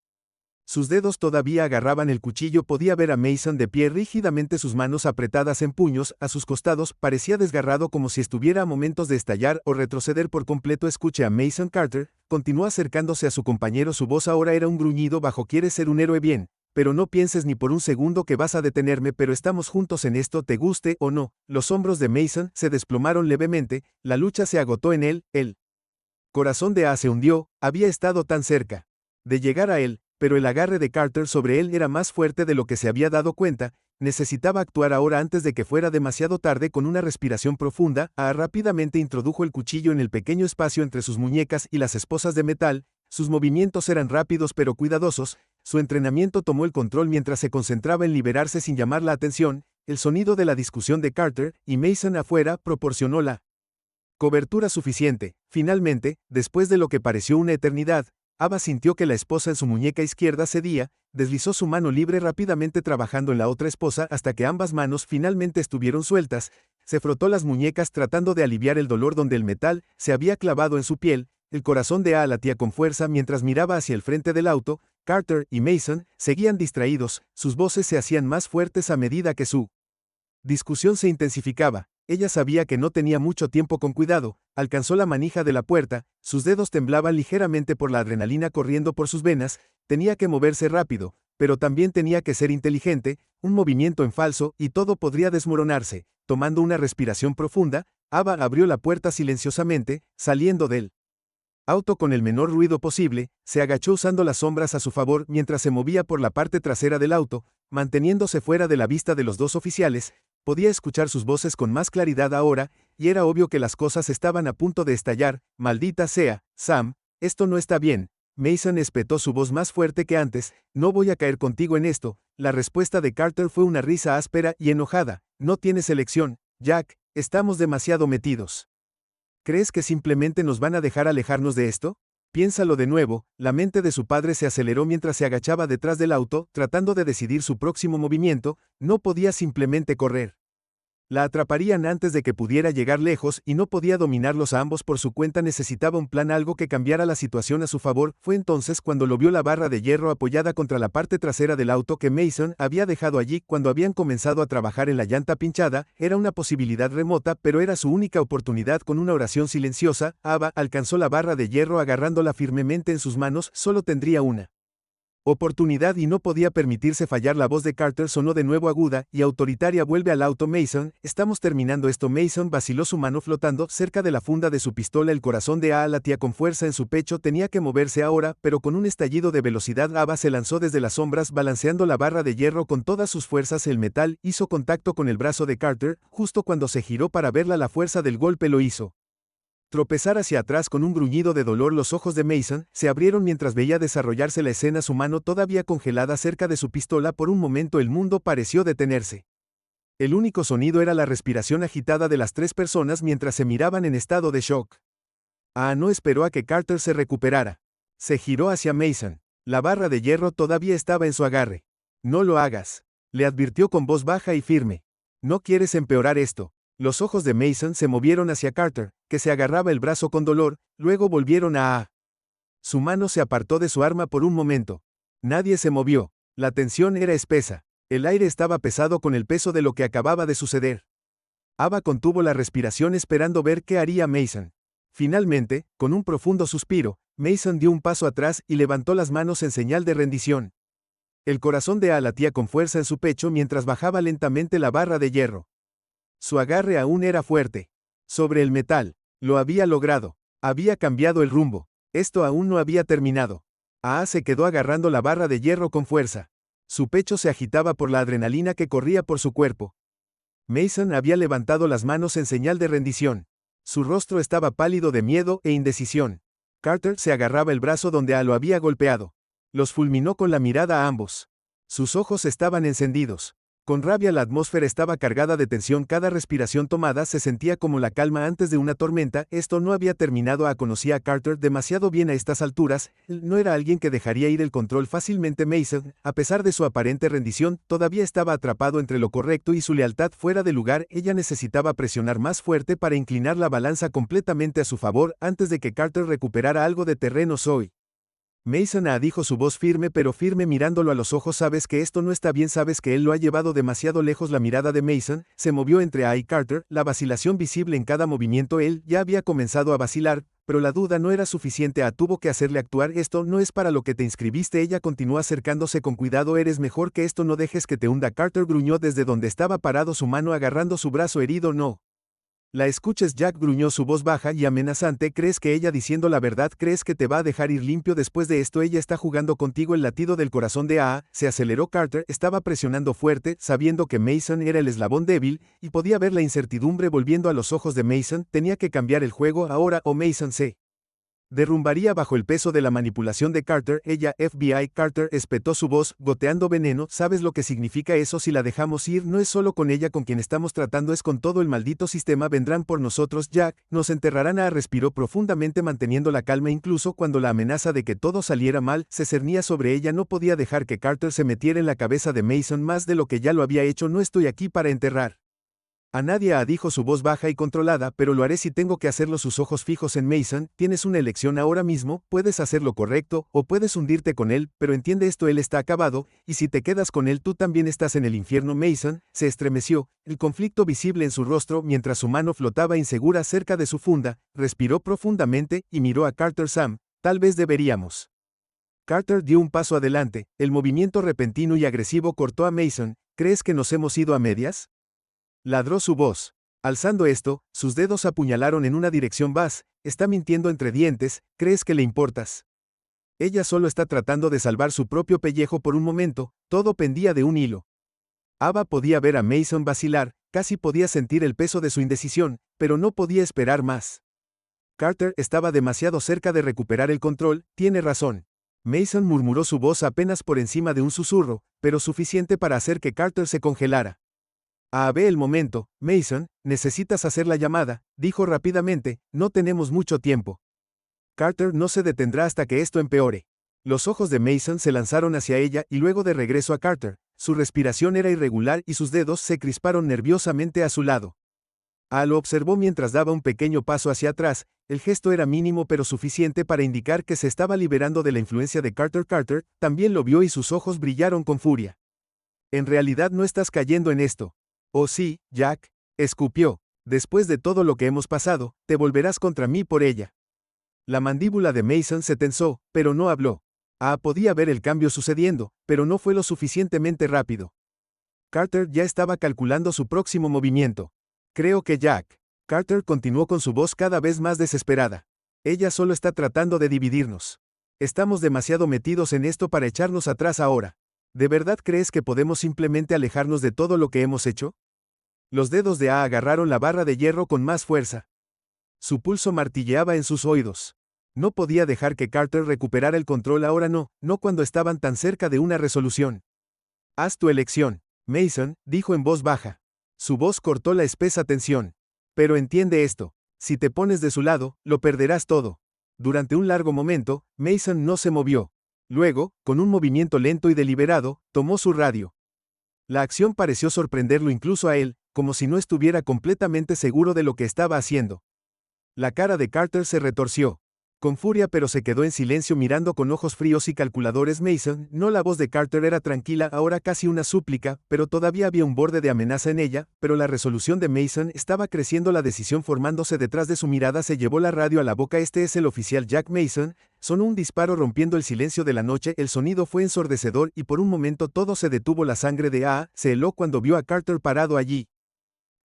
Sus dedos todavía agarraban el cuchillo. Podía ver a Mason de pie rígidamente, sus manos apretadas en puños a sus costados. Parecía desgarrado, como si estuviera a momentos de estallar o retroceder por completo. Escuche a Mason. Carter continuó acercándose a su compañero. Su voz ahora era un gruñido bajo. Quieres ser un héroe, bien, pero no pienses ni por un segundo que vas a detenerme. Pero estamos juntos en esto, te guste o no. Los hombros de Mason se desplomaron levemente. La lucha se agotó en él. El corazón de A se hundió. Había estado tan cerca de llegar a él, pero el agarre de Carter sobre él era más fuerte de lo que se había dado cuenta. Necesitaba actuar ahora antes de que fuera demasiado tarde. Con una respiración profunda, A rápidamente introdujo el cuchillo en el pequeño espacio entre sus muñecas y las esposas de metal. Sus movimientos eran rápidos pero cuidadosos. Su entrenamiento tomó el control mientras se concentraba en liberarse sin llamar la atención. El sonido de la discusión de Carter y Mason afuera proporcionó la cobertura suficiente. Finalmente, después de lo que pareció una eternidad, Ava sintió que la esposa en su muñeca izquierda cedía. Deslizó su mano libre rápidamente trabajando en la otra esposa hasta que ambas manos finalmente estuvieron sueltas. Se frotó las muñecas tratando de aliviar el dolor donde el metal se había clavado en su piel. El corazón de A latía con fuerza mientras miraba hacia el frente del auto. Carter y Mason seguían distraídos. Sus voces se hacían más fuertes a medida que su discusión se intensificaba. Ella sabía que no tenía mucho tiempo. Con cuidado, alcanzó la manija de la puerta. Sus dedos temblaban ligeramente por la adrenalina corriendo por sus venas. Tenía que moverse rápido, pero también tenía que ser inteligente. Un movimiento en falso y todo podría desmoronarse. Tomando una respiración profunda, Ava abrió la puerta silenciosamente, saliendo del auto con el menor ruido posible. Se agachó usando las sombras a su favor mientras se movía por la parte trasera del auto, manteniéndose fuera de la vista de los dos oficiales. Podía escuchar sus voces con más claridad ahora, y era obvio que las cosas estaban a punto de estallar. Maldita sea, Sam, esto no está bien. Mason espetó su voz más fuerte que antes. No voy a caer contigo en esto. La respuesta de Carter fue una risa áspera y enojada. No tienes elección, Jack, estamos demasiado metidos. ¿Crees que simplemente nos van a dejar alejarnos de esto? Piénsalo de nuevo. La mente de su padre se aceleró mientras se agachaba detrás del auto, tratando de decidir su próximo movimiento. No podía simplemente correr. La atraparían antes de que pudiera llegar lejos y no podía dominarlos a ambos por su cuenta. Necesitaba un plan, algo que cambiara la situación a su favor. Fue entonces cuando lo vio, la barra de hierro apoyada contra la parte trasera del auto que Mason había dejado allí cuando habían comenzado a trabajar en la llanta pinchada. Era una posibilidad remota, pero era su única oportunidad. Con una oración silenciosa, Ava alcanzó la barra de hierro agarrándola firmemente en sus manos. Solo tendría una oportunidad y no podía permitirse fallar. La voz de Carter sonó de nuevo aguda y autoritaria. Vuelve al auto, Mason, estamos terminando esto. Mason vaciló, su mano flotando cerca de la funda de su pistola. El corazón de A latía con fuerza en su pecho. Tenía que moverse ahora, pero con un estallido de velocidad, Ava se lanzó desde las sombras balanceando la barra de hierro con todas sus fuerzas. El metal hizo contacto con el brazo de Carter. Justo cuando se giró para verla, la fuerza del golpe lo hizo tropezar hacia atrás. Con un gruñido de dolor, los ojos de Mason se abrieron mientras veía desarrollarse la escena, su mano todavía congelada cerca de su pistola. Por un momento el mundo pareció detenerse. El único sonido era la respiración agitada de las tres personas mientras se miraban en estado de shock. No esperó a que Carter se recuperara. Se giró hacia Mason. La barra de hierro todavía estaba en su agarre. No lo hagas, le advirtió con voz baja y firme. No quieres empeorar esto. Los ojos de Mason se movieron hacia Carter, que se agarraba el brazo con dolor. Luego volvieron a A. Su mano se apartó de su arma por un momento. Nadie se movió. La tensión era espesa. El aire estaba pesado con el peso de lo que acababa de suceder. Ava contuvo la respiración esperando ver qué haría Mason. Finalmente, con un profundo suspiro, Mason dio un paso atrás y levantó las manos en señal de rendición. El corazón de A latía con fuerza en su pecho mientras bajaba lentamente la barra de hierro. Su agarre aún era fuerte. Sobre el metal. Lo había logrado. Había cambiado el rumbo. Esto aún no había terminado. A se quedó agarrando la barra de hierro con fuerza. Su pecho se agitaba por la adrenalina que corría por su cuerpo. Mason había levantado las manos en señal de rendición. Su rostro estaba pálido de miedo e indecisión. Carter se agarraba el brazo donde A lo había golpeado. Los fulminó con la mirada a ambos. Sus ojos estaban encendidos. Con rabia la atmósfera estaba cargada de tensión, cada respiración tomada se sentía como la calma antes de una tormenta. Esto no había terminado. Conocía a Carter demasiado bien a estas alturas, él no era alguien que dejaría ir el control fácilmente. Mason, a pesar de su aparente rendición, todavía estaba atrapado entre lo correcto y su lealtad fuera de lugar. Ella necesitaba presionar más fuerte para inclinar la balanza completamente a su favor antes de que Carter recuperara algo de terreno. Soy Mason, dijo su voz firme pero firme mirándolo a los ojos. Sabes que esto no está bien, sabes que él lo ha llevado demasiado lejos. La mirada de Mason se movió entre A y Carter, la vacilación visible en cada movimiento. Él ya había comenzado a vacilar, pero la duda no era suficiente. Tuvo que hacerle actuar. Esto no es para lo que te inscribiste. Ella continuó acercándose con cuidado. Eres mejor que esto, no dejes que te hunda. Carter gruñó desde donde estaba parado, su mano agarrando su brazo herido. No la escuches, Jack, gruñó, su voz baja y amenazante. ¿Crees que ella diciendo la verdad? ¿Crees que te va a dejar ir limpio después de esto? Ella está jugando contigo. El latido del corazón de A se aceleró. Carter estaba presionando fuerte, sabiendo que Mason era el eslabón débil, y podía ver la incertidumbre volviendo a los ojos de Mason. Tenía que cambiar el juego ahora o Mason se derrumbaría bajo el peso de la manipulación de Carter. Ella, FBI, Carter espetó su voz, goteando veneno. ¿Sabes lo que significa eso? Si la dejamos ir, no es solo con ella con quien estamos tratando, es con todo el maldito sistema. Vendrán por nosotros, Jack, nos enterrarán. Respiró profundamente manteniendo la calma incluso cuando la amenaza de que todo saliera mal se cernía sobre ella. No podía dejar que Carter se metiera en la cabeza de Mason más de lo que ya lo había hecho. No estoy aquí para enterrar a nadie, dijo su voz baja y controlada, pero lo haré si tengo que hacerlo. Sus ojos fijos en Mason. Tienes una elección ahora mismo, puedes hacer lo correcto, o puedes hundirte con él, pero entiende esto, él está acabado, y si te quedas con él tú también estás en el infierno. Mason se estremeció, el conflicto visible en su rostro mientras su mano flotaba insegura cerca de su funda. Respiró profundamente, y miró a Carter. Sam, tal vez deberíamos. Carter dio un paso adelante, el movimiento repentino y agresivo cortó a Mason. ¿Crees que nos hemos ido a medias?, ladró su voz. Alzando esto, sus dedos apuñalaron en una dirección. Vas, está mintiendo entre dientes, ¿crees que le importas? Ella solo está tratando de salvar su propio pellejo por un momento, todo pendía de un hilo. Ava podía ver a Mason vacilar, casi podía sentir el peso de su indecisión, pero no podía esperar más. Carter estaba demasiado cerca de recuperar el control. Tiene razón. Mason murmuró, su voz apenas por encima de un susurro, pero suficiente para hacer que Carter se congelara. Ve el momento, Mason, necesitas hacer la llamada, dijo rápidamente, no tenemos mucho tiempo. Carter no se detendrá hasta que esto empeore. Los ojos de Mason se lanzaron hacia ella y luego de regreso a Carter. Su respiración era irregular y sus dedos se crisparon nerviosamente a su lado. Lo observó mientras daba un pequeño paso hacia atrás. El gesto era mínimo pero suficiente para indicar que se estaba liberando de la influencia de Carter. Carter también lo vio y sus ojos brillaron con furia. En realidad no estás cayendo en esto. Oh sí, Jack, escupió. Después de todo lo que hemos pasado, te volverás contra mí por ella. La mandíbula de Mason se tensó, pero no habló. Podía ver el cambio sucediendo, pero no fue lo suficientemente rápido. Carter ya estaba calculando su próximo movimiento. Creo que Jack. Carter continuó con su voz cada vez más desesperada. Ella solo está tratando de dividirnos. Estamos demasiado metidos en esto para echarnos atrás ahora. ¿De verdad crees que podemos simplemente alejarnos de todo lo que hemos hecho? Los dedos de agarraron la barra de hierro con más fuerza. Su pulso martilleaba en sus oídos. No podía dejar que Carter recuperara el control ahora, no cuando estaban tan cerca de una resolución. Haz tu elección, Mason, dijo en voz baja. Su voz cortó la espesa tensión. Pero entiende esto, si te pones de su lado, lo perderás todo. Durante un largo momento, Mason no se movió. Luego, con un movimiento lento y deliberado, tomó su radio. La acción pareció sorprenderlo incluso a él, como si no estuviera completamente seguro de lo que estaba haciendo. La cara de Carter se retorció. Con furia, pero se quedó en silencio mirando con ojos fríos y calculadores. Mason, no, la voz de Carter era tranquila, ahora casi una súplica, pero todavía había un borde de amenaza en ella, pero la resolución de Mason estaba creciendo, la decisión formándose detrás de su mirada. Se llevó la radio a la boca. Este es el oficial Jack Mason. Sonó un disparo rompiendo el silencio de la noche, el sonido fue ensordecedor y por un momento todo se detuvo. La sangre de se heló cuando vio a Carter parado allí.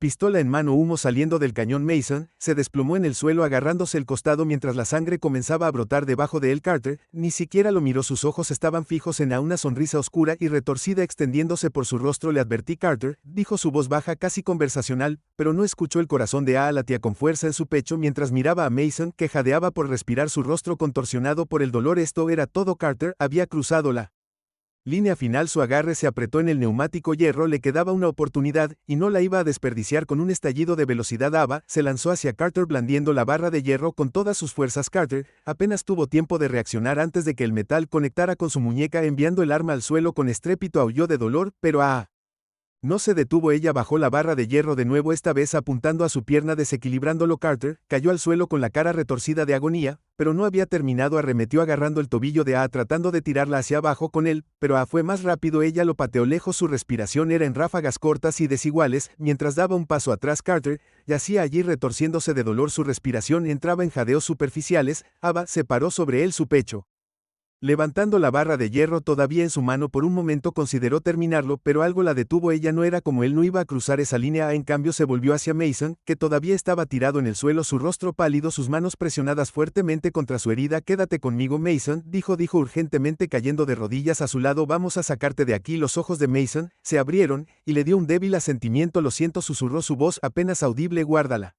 Pistola en mano, humo saliendo del cañón. Mason se desplomó en el suelo agarrándose el costado mientras la sangre comenzaba a brotar debajo de él. Carter ni siquiera lo miró, sus ojos estaban fijos en una sonrisa oscura y retorcida extendiéndose por su rostro. Le advertí, Carter, dijo su voz baja casi conversacional, pero no escuchó. El corazón de latía con fuerza en su pecho mientras miraba a Mason, que jadeaba por respirar, su rostro contorsionado por el dolor. Esto era todo. Carter había cruzado la Línea final. Su agarre se apretó en el neumático hierro. Le quedaba una oportunidad, y no la iba a desperdiciar. Con un estallido de velocidad, Ava se lanzó hacia Carter blandiendo la barra de hierro con todas sus fuerzas. Carter apenas tuvo tiempo de reaccionar antes de que el metal conectara con su muñeca, enviando el arma al suelo. Con estrépito aulló de dolor, pero no se detuvo. Ella bajó la barra de hierro de nuevo, esta vez apuntando a su pierna, desequilibrándolo. Carter cayó al suelo con la cara retorcida de agonía, pero no había terminado. Arremetió agarrando el tobillo de tratando de tirarla hacia abajo con él, pero fue más rápido. Ella lo pateó lejos. Su respiración era en ráfagas cortas y desiguales. Mientras daba un paso atrás, Carter yacía allí retorciéndose de dolor. Su respiración entraba en jadeos superficiales. Ava se paró sobre él, su pecho levantando la barra de hierro todavía en su mano. Por un momento consideró terminarlo, pero algo la detuvo. Ella no era como él, no iba a cruzar esa línea. En cambio se volvió hacia Mason, que todavía estaba tirado en el suelo, su rostro pálido, sus manos presionadas fuertemente contra su herida. Quédate conmigo, Mason, dijo urgentemente, cayendo de rodillas a su lado. Vamos a sacarte de aquí. Los ojos de Mason se abrieron, y le dio un débil asentimiento. Lo siento, susurró, su voz apenas audible. Guárdala.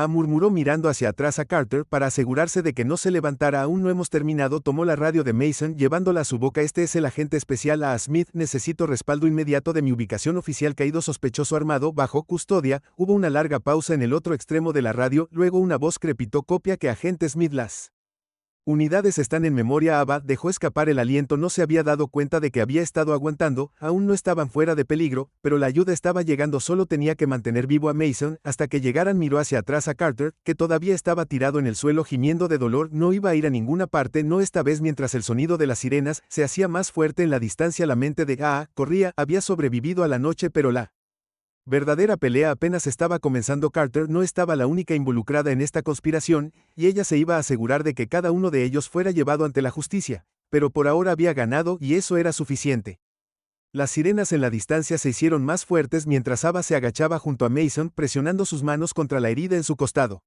Murmuró mirando hacia atrás a Carter para asegurarse de que no se levantara. Aún no hemos terminado. Tomó la radio de Mason llevándola a su boca. Este es el agente especial Smith. Necesito respaldo inmediato de mi ubicación oficial. Caído sospechoso armado bajo custodia. Hubo una larga pausa en el otro extremo de la radio. Luego una voz crepitó. Copia que agente Smith. Las unidades están en memoria. Ava dejó escapar el aliento. No se había dado cuenta de que había estado aguantando. Aún no estaban fuera de peligro, pero la ayuda estaba llegando. Solo tenía que mantener vivo a Mason hasta que llegaran. Miró hacia atrás a Carter, que todavía estaba tirado en el suelo gimiendo de dolor. No iba a ir a ninguna parte, no esta vez. Mientras el sonido de las sirenas se hacía más fuerte en la distancia, la mente de corría. Había sobrevivido a la noche, pero la verdadera pelea apenas estaba comenzando. Carter no estaba la única involucrada en esta conspiración, y ella se iba a asegurar de que cada uno de ellos fuera llevado ante la justicia, pero por ahora había ganado y eso era suficiente. Las sirenas en la distancia se hicieron más fuertes mientras Ava se agachaba junto a Mason, presionando sus manos contra la herida en su costado.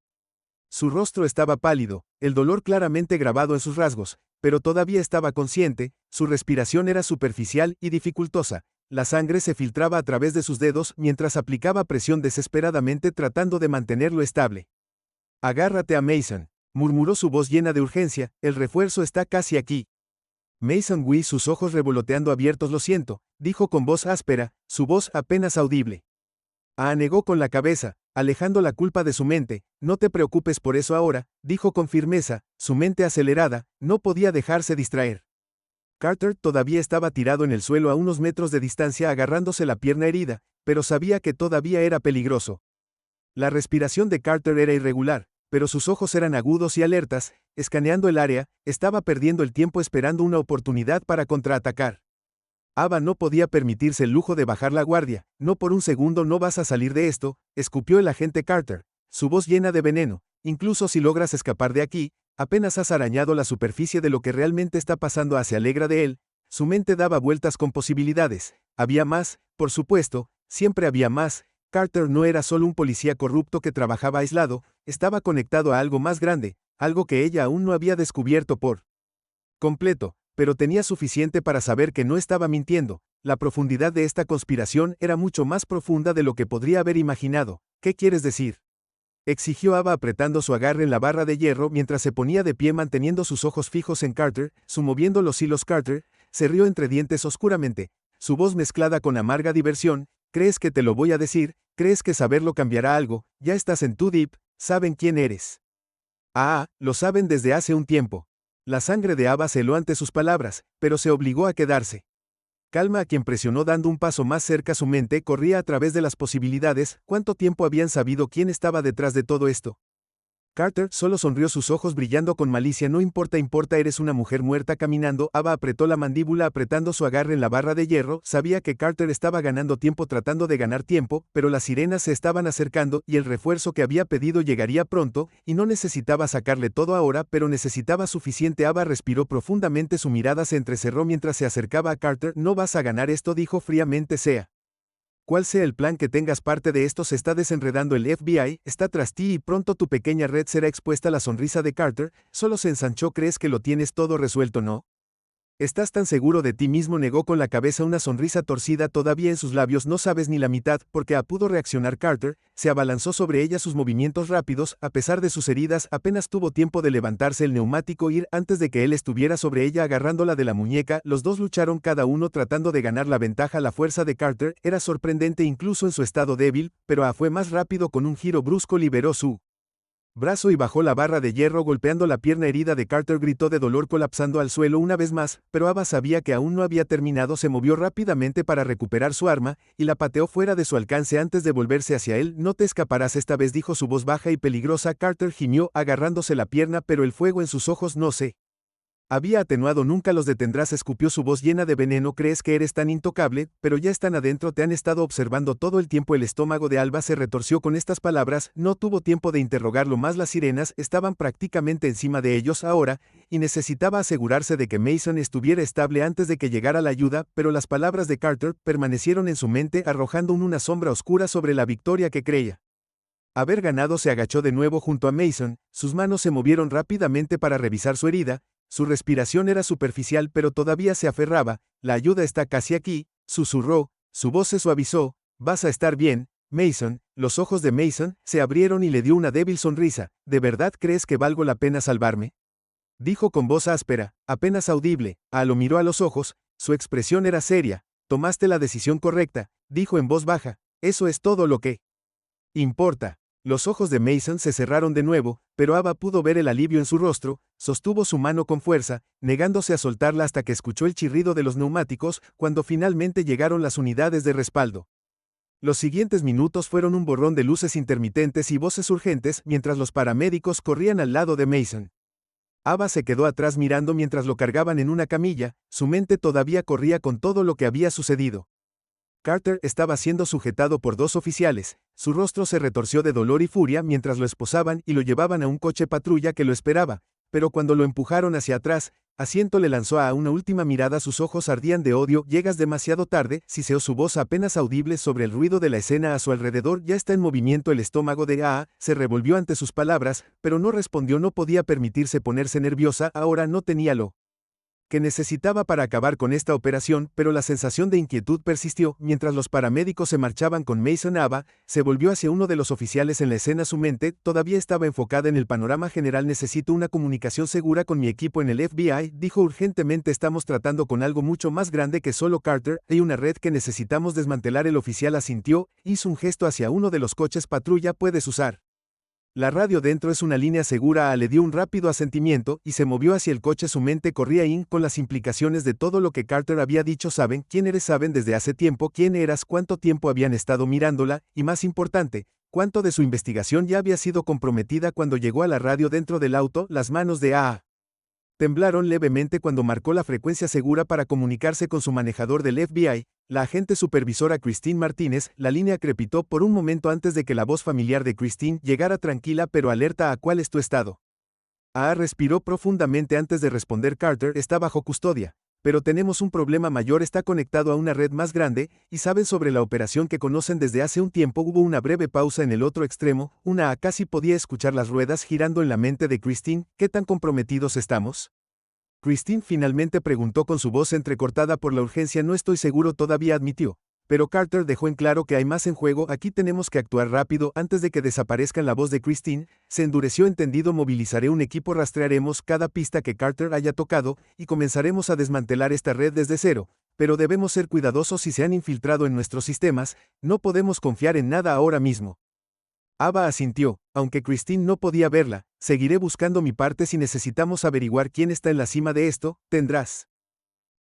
Su rostro estaba pálido, el dolor claramente grabado en sus rasgos, pero todavía estaba consciente. Su respiración era superficial y dificultosa. La sangre se filtraba a través de sus dedos mientras aplicaba presión desesperadamente tratando de mantenerlo estable. Agárrate a Mason, murmuró su voz llena de urgencia, el refuerzo está casi aquí. Mason Wee, sus ojos revoloteando abiertos. Lo siento, dijo con voz áspera, su voz apenas audible. Negó con la cabeza, alejando la culpa de su mente. No te preocupes por eso ahora, dijo con firmeza, su mente acelerada, no podía dejarse distraer. Carter todavía estaba tirado en el suelo a unos metros de distancia agarrándose la pierna herida, pero sabía que todavía era peligroso. La respiración de Carter era irregular, pero sus ojos eran agudos y alertas, escaneando el área. Estaba perdiendo el tiempo esperando una oportunidad para contraatacar. Ava no podía permitirse el lujo de bajar la guardia. No por un segundo. No vas a salir de esto, escupió el agente Carter, su voz llena de veneno. Incluso si logras escapar de aquí, apenas has arañado la superficie de lo que realmente está pasando. Se alegra de él. Su mente daba vueltas con posibilidades. Había más, por supuesto, siempre había más. Carter no era solo un policía corrupto que trabajaba aislado, estaba conectado a algo más grande, algo que ella aún no había descubierto por completo, pero tenía suficiente para saber que no estaba mintiendo. La profundidad de esta conspiración era mucho más profunda de lo que podría haber imaginado. ¿Qué quieres decir?, exigió Ava apretando su agarre en la barra de hierro mientras se ponía de pie manteniendo sus ojos fijos en Carter, moviendo los hilos. Carter se rió entre dientes oscuramente, su voz mezclada con amarga diversión. ¿Crees que te lo voy a decir? ¿Crees que saberlo cambiará algo? Ya estás en Too Deep, saben quién eres. Lo saben desde hace un tiempo. La sangre de Ava se heló ante sus palabras, pero se obligó a quedarse. Calma, a quien presionó dando un paso más cerca. Su mente corría a través de las posibilidades. ¿Cuánto tiempo habían sabido quién estaba detrás de todo esto? Carter solo sonrió, sus ojos brillando con malicia. No importa, eres una mujer muerta caminando. Ava apretó la mandíbula apretando su agarre en la barra de hierro. Sabía que Carter estaba ganando tiempo tratando de ganar tiempo, pero las sirenas se estaban acercando y el refuerzo que había pedido llegaría pronto, y no necesitaba sacarle todo ahora, pero necesitaba suficiente. Ava respiró profundamente, su mirada se entrecerró mientras se acercaba a Carter. No vas a ganar esto, dijo fríamente. Sea cuál sea el plan que tengas, parte de esto se está desenredando. El FBI está tras ti y pronto tu pequeña red será expuesta. La sonrisa de Carter solo se ensanchó. ¿Crees que lo tienes todo resuelto, no? ¿Estás tan seguro de ti mismo? Negó con la cabeza, una sonrisa torcida todavía en sus labios. No sabes ni la mitad, porque pudo reaccionar Carter, se abalanzó sobre ella, sus movimientos rápidos, a pesar de sus heridas, apenas tuvo tiempo de levantarse el neumático ir antes de que él estuviera sobre ella agarrándola de la muñeca. Los dos lucharon cada uno tratando de ganar la ventaja. La fuerza de Carter era sorprendente incluso en su estado débil, pero fue más rápido. Con un giro brusco liberó su brazo y bajó la barra de hierro golpeando la pierna herida de Carter. Gritó de dolor colapsando al suelo una vez más, pero Ava sabía que aún no había terminado. Se movió rápidamente para recuperar su arma, y la pateó fuera de su alcance antes de volverse hacia él. No te escaparás esta vez, dijo su voz baja y peligrosa. Carter gimió agarrándose la pierna, pero el fuego en sus ojos no se había atenuado. Nunca los detendrás, escupió su voz llena de veneno. Crees que eres tan intocable, pero ya están adentro, te han estado observando todo el tiempo. El estómago de Alba se retorció con estas palabras. No tuvo tiempo de interrogarlo más. Las sirenas estaban prácticamente encima de ellos ahora, y necesitaba asegurarse de que Mason estuviera estable antes de que llegara la ayuda, pero las palabras de Carter permanecieron en su mente, arrojando una sombra oscura sobre la victoria que creía haber ganado. Se agachó de nuevo junto a Mason, sus manos se movieron rápidamente para revisar su herida. Su respiración era superficial, pero todavía se aferraba. La ayuda está casi aquí, susurró, su voz se suavizó. Vas a estar bien, Mason. Los ojos de Mason se abrieron y le dio una débil sonrisa. ¿De verdad crees que valgo la pena salvarme?, dijo con voz áspera, apenas audible. Lo miró a los ojos, su expresión era seria. Tomaste la decisión correcta, dijo en voz baja. Eso es todo lo que importa. Los ojos de Mason se cerraron de nuevo, pero Ava pudo ver el alivio en su rostro. Sostuvo su mano con fuerza, negándose a soltarla hasta que escuchó el chirrido de los neumáticos. Cuando finalmente llegaron las unidades de respaldo, los siguientes minutos fueron un borrón de luces intermitentes y voces urgentes mientras los paramédicos corrían al lado de Mason. Ava se quedó atrás mirando mientras lo cargaban en una camilla. Su mente todavía corría con todo lo que había sucedido. Carter estaba siendo sujetado por dos oficiales. Su rostro se retorció de dolor y furia mientras lo esposaban y lo llevaban a un coche patrulla que lo esperaba, pero cuando lo empujaron hacia atrás, Asiento le lanzó una última mirada. Sus ojos ardían de odio. Llegas demasiado tarde, siseó su voz apenas audible sobre el ruido de la escena a su alrededor. Ya está en movimiento. El estómago de se revolvió ante sus palabras, pero no respondió. No podía permitirse ponerse nerviosa. Ahora no tenía lo que necesitaba para acabar con esta operación, pero la sensación de inquietud persistió. Mientras los paramédicos se marchaban con Mason, Ava se volvió hacia uno de los oficiales en la escena. Su mente todavía estaba enfocada en el panorama general. Necesito una comunicación segura con mi equipo en el FBI, dijo urgentemente. Estamos tratando con algo mucho más grande que solo Carter. Hay una red que necesitamos desmantelar. El oficial asintió, hizo un gesto hacia uno de los coches patrulla. Puedes usar la radio dentro, es una línea segura. Le dio un rápido asentimiento y se movió hacia el coche. Su mente corría con las implicaciones de todo lo que Carter había dicho. ¿Saben quién eres? ¿Saben desde hace tiempo quién eras? ¿Cuánto tiempo habían estado mirándola? Y más importante, ¿cuánto de su investigación ya había sido comprometida? Cuando llegó a la radio dentro del auto, las manos de temblaron levemente cuando marcó la frecuencia segura para comunicarse con su manejador del FBI, la agente supervisora Christine Martínez. La línea crepitó por un momento antes de que la voz familiar de Christine llegara, tranquila pero alerta. ¿Cuál es tu estado? Respiró profundamente antes de responder. Carter está bajo custodia, pero tenemos un problema mayor. Está conectado a una red más grande, y saben sobre la operación que conocen desde hace un tiempo. Hubo una breve pausa en el otro extremo. Casi podía escuchar las ruedas girando en la mente de Christine. ¿Qué tan comprometidos estamos?, Christine finalmente preguntó con su voz entrecortada por la urgencia. No estoy seguro todavía, admitió. Pero Carter dejó en claro que hay más en juego. Aquí tenemos que actuar rápido antes de que desaparezcan. La voz de Christine se endureció. Entendido, movilizaré un equipo. Rastrearemos cada pista que Carter haya tocado y comenzaremos a desmantelar esta red desde cero. Pero debemos ser cuidadosos si se han infiltrado en nuestros sistemas. No podemos confiar en nada ahora mismo. Ava asintió, aunque Christine no podía verla. Seguiré buscando mi parte. Si necesitamos averiguar quién está en la cima de esto, tendrás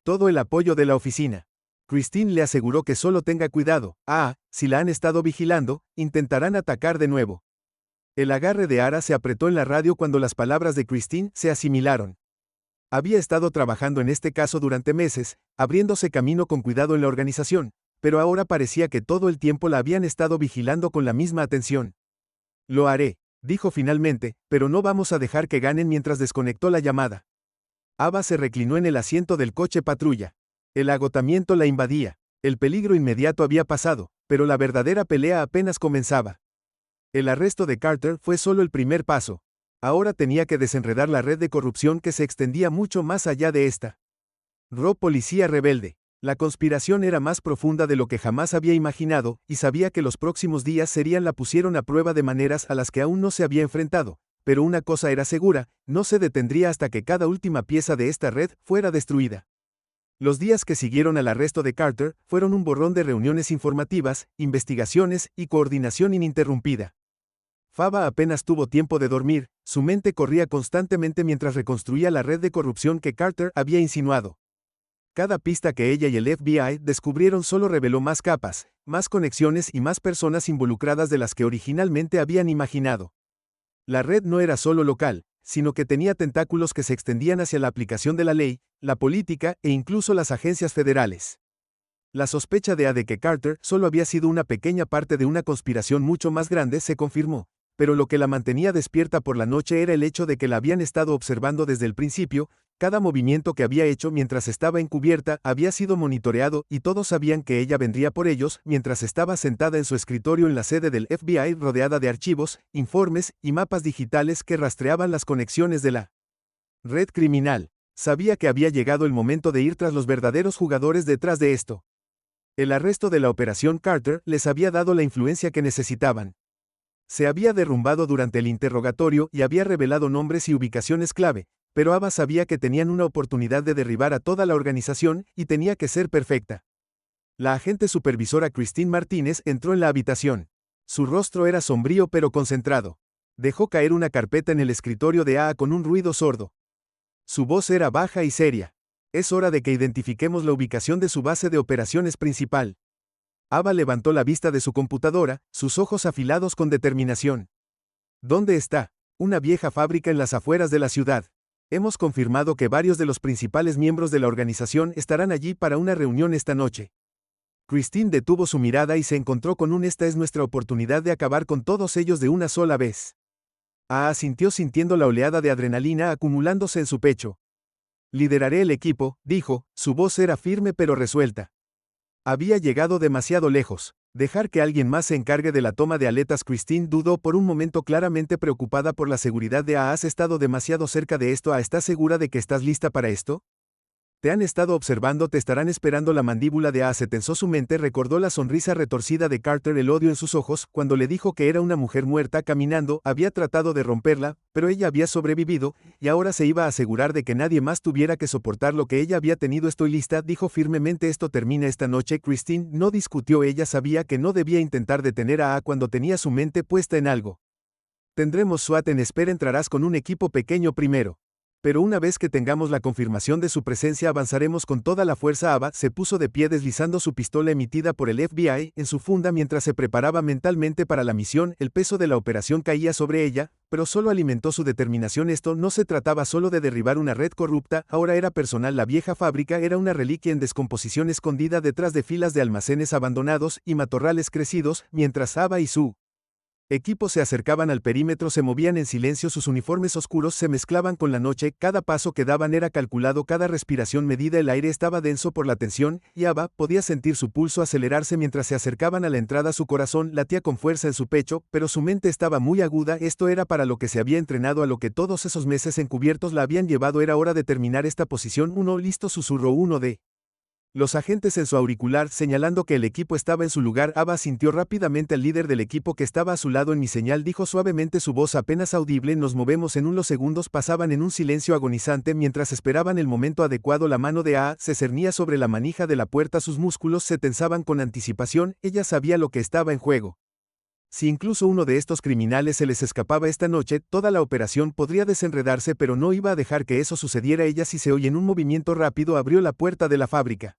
todo el apoyo de la oficina. Christine le aseguró que solo tenga cuidado. Si la han estado vigilando, intentarán atacar de nuevo. El agarre de Ara se apretó en la radio cuando las palabras de Christine se asimilaron. Había estado trabajando en este caso durante meses, abriéndose camino con cuidado en la organización, pero ahora parecía que todo el tiempo la habían estado vigilando con la misma atención. Lo haré, dijo finalmente, pero no vamos a dejar que ganen. Mientras desconectó la llamada, Ava se reclinó en el asiento del coche patrulla. El agotamiento la invadía. El peligro inmediato había pasado, pero la verdadera pelea apenas comenzaba. El arresto de Carter fue solo el primer paso. Ahora tenía que desenredar la red de corrupción que se extendía mucho más allá de esta. Rob, policía rebelde. La conspiración era más profunda de lo que jamás había imaginado, y sabía que los próximos días serían la pusieron a prueba de maneras a las que aún no se había enfrentado, pero una cosa era segura, no se detendría hasta que cada última pieza de esta red fuera destruida. Los días que siguieron al arresto de Carter fueron un borrón de reuniones informativas, investigaciones y coordinación ininterrumpida. Fava apenas tuvo tiempo de dormir, su mente corría constantemente mientras reconstruía la red de corrupción que Carter había insinuado. Cada pista que ella y el FBI descubrieron solo reveló más capas, más conexiones y más personas involucradas de las que originalmente habían imaginado. La red no era solo local, sino que tenía tentáculos que se extendían hacia la aplicación de la ley, la política e incluso las agencias federales. La sospecha de que Carter solo había sido una pequeña parte de una conspiración mucho más grande se confirmó, pero lo que la mantenía despierta por la noche era el hecho de que la habían estado observando desde el principio. Cada movimiento que había hecho mientras estaba encubierta había sido monitoreado y todos sabían que ella vendría por ellos mientras estaba sentada en su escritorio en la sede del FBI rodeada de archivos, informes y mapas digitales que rastreaban las conexiones de la red criminal. Sabía que había llegado el momento de ir tras los verdaderos jugadores detrás de esto. El arresto de la Operación Carter les había dado la influencia que necesitaban. Se había derrumbado durante el interrogatorio y había revelado nombres y ubicaciones clave, pero Ava sabía que tenían una oportunidad de derribar a toda la organización y tenía que ser perfecta. La agente supervisora Christine Martínez entró en la habitación. Su rostro era sombrío pero concentrado. Dejó caer una carpeta en el escritorio de AA con un ruido sordo. Su voz era baja y seria. Es hora de que identifiquemos la ubicación de su base de operaciones principal. Ava levantó la vista de su computadora, sus ojos afilados con determinación. ¿Dónde está? Una vieja fábrica en las afueras de la ciudad. Hemos confirmado que varios de los principales miembros de la organización estarán allí para una reunión esta noche. Christine detuvo su mirada y se encontró con esta es nuestra oportunidad de acabar con todos ellos de una sola vez. Asintió sintiendo la oleada de adrenalina acumulándose en su pecho. Lideraré el equipo, dijo, su voz era firme pero resuelta. Había llegado demasiado lejos. Dejar que alguien más se encargue de la toma de aletas. Christine dudó por un momento, claramente preocupada por la seguridad de AA. ¿Has estado demasiado cerca de esto? ¿Estás segura de que estás lista para esto? Te han estado observando, te estarán esperando. La mandíbula de AA se tensó, su mente recordó la sonrisa retorcida de Carter, el odio en sus ojos, cuando le dijo que era una mujer muerta caminando. Había tratado de romperla, pero ella había sobrevivido, y ahora se iba a asegurar de que nadie más tuviera que soportar lo que ella había tenido. Estoy lista, dijo firmemente. Esto termina esta noche. Christine no discutió, ella sabía que no debía intentar detener a AA cuando tenía su mente puesta en algo. Tendremos SWAT en espera, entrarás con un equipo pequeño primero. Pero una vez que tengamos la confirmación de su presencia avanzaremos con toda la fuerza. Ava se puso de pie deslizando su pistola emitida por el FBI en su funda mientras se preparaba mentalmente para la misión. El peso de la operación caía sobre ella, pero solo alimentó su determinación. Esto no se trataba solo de derribar una red corrupta, ahora era personal. La vieja fábrica era una reliquia en descomposición escondida detrás de filas de almacenes abandonados y matorrales crecidos, mientras Ava y su equipo se acercaban al perímetro. Se movían en silencio, sus uniformes oscuros se mezclaban con la noche, cada paso que daban era calculado, cada respiración medida. El aire estaba denso por la tensión, y Ava podía sentir su pulso acelerarse mientras se acercaban a la entrada. Su corazón latía con fuerza en su pecho, pero su mente estaba muy aguda. Esto era para lo que se había entrenado, a lo que todos esos meses encubiertos la habían llevado. Era hora de terminar esta posición. Uno, listo, susurró uno de los agentes en su auricular, señalando que el equipo estaba en su lugar. Ava sintió rápidamente al líder del equipo que estaba a su lado. En mi señal, dijo suavemente, su voz apenas audible. Nos movemos en los segundos pasaban en un silencio agonizante mientras esperaban el momento adecuado. La mano de AA se cernía sobre la manija de la puerta, sus músculos se tensaban con anticipación. Ella sabía lo que estaba en juego. Si incluso uno de estos criminales se les escapaba esta noche, toda la operación podría desenredarse, pero no iba a dejar que eso sucediera. Ella sí se oyó en un movimiento rápido, abrió la puerta de la fábrica.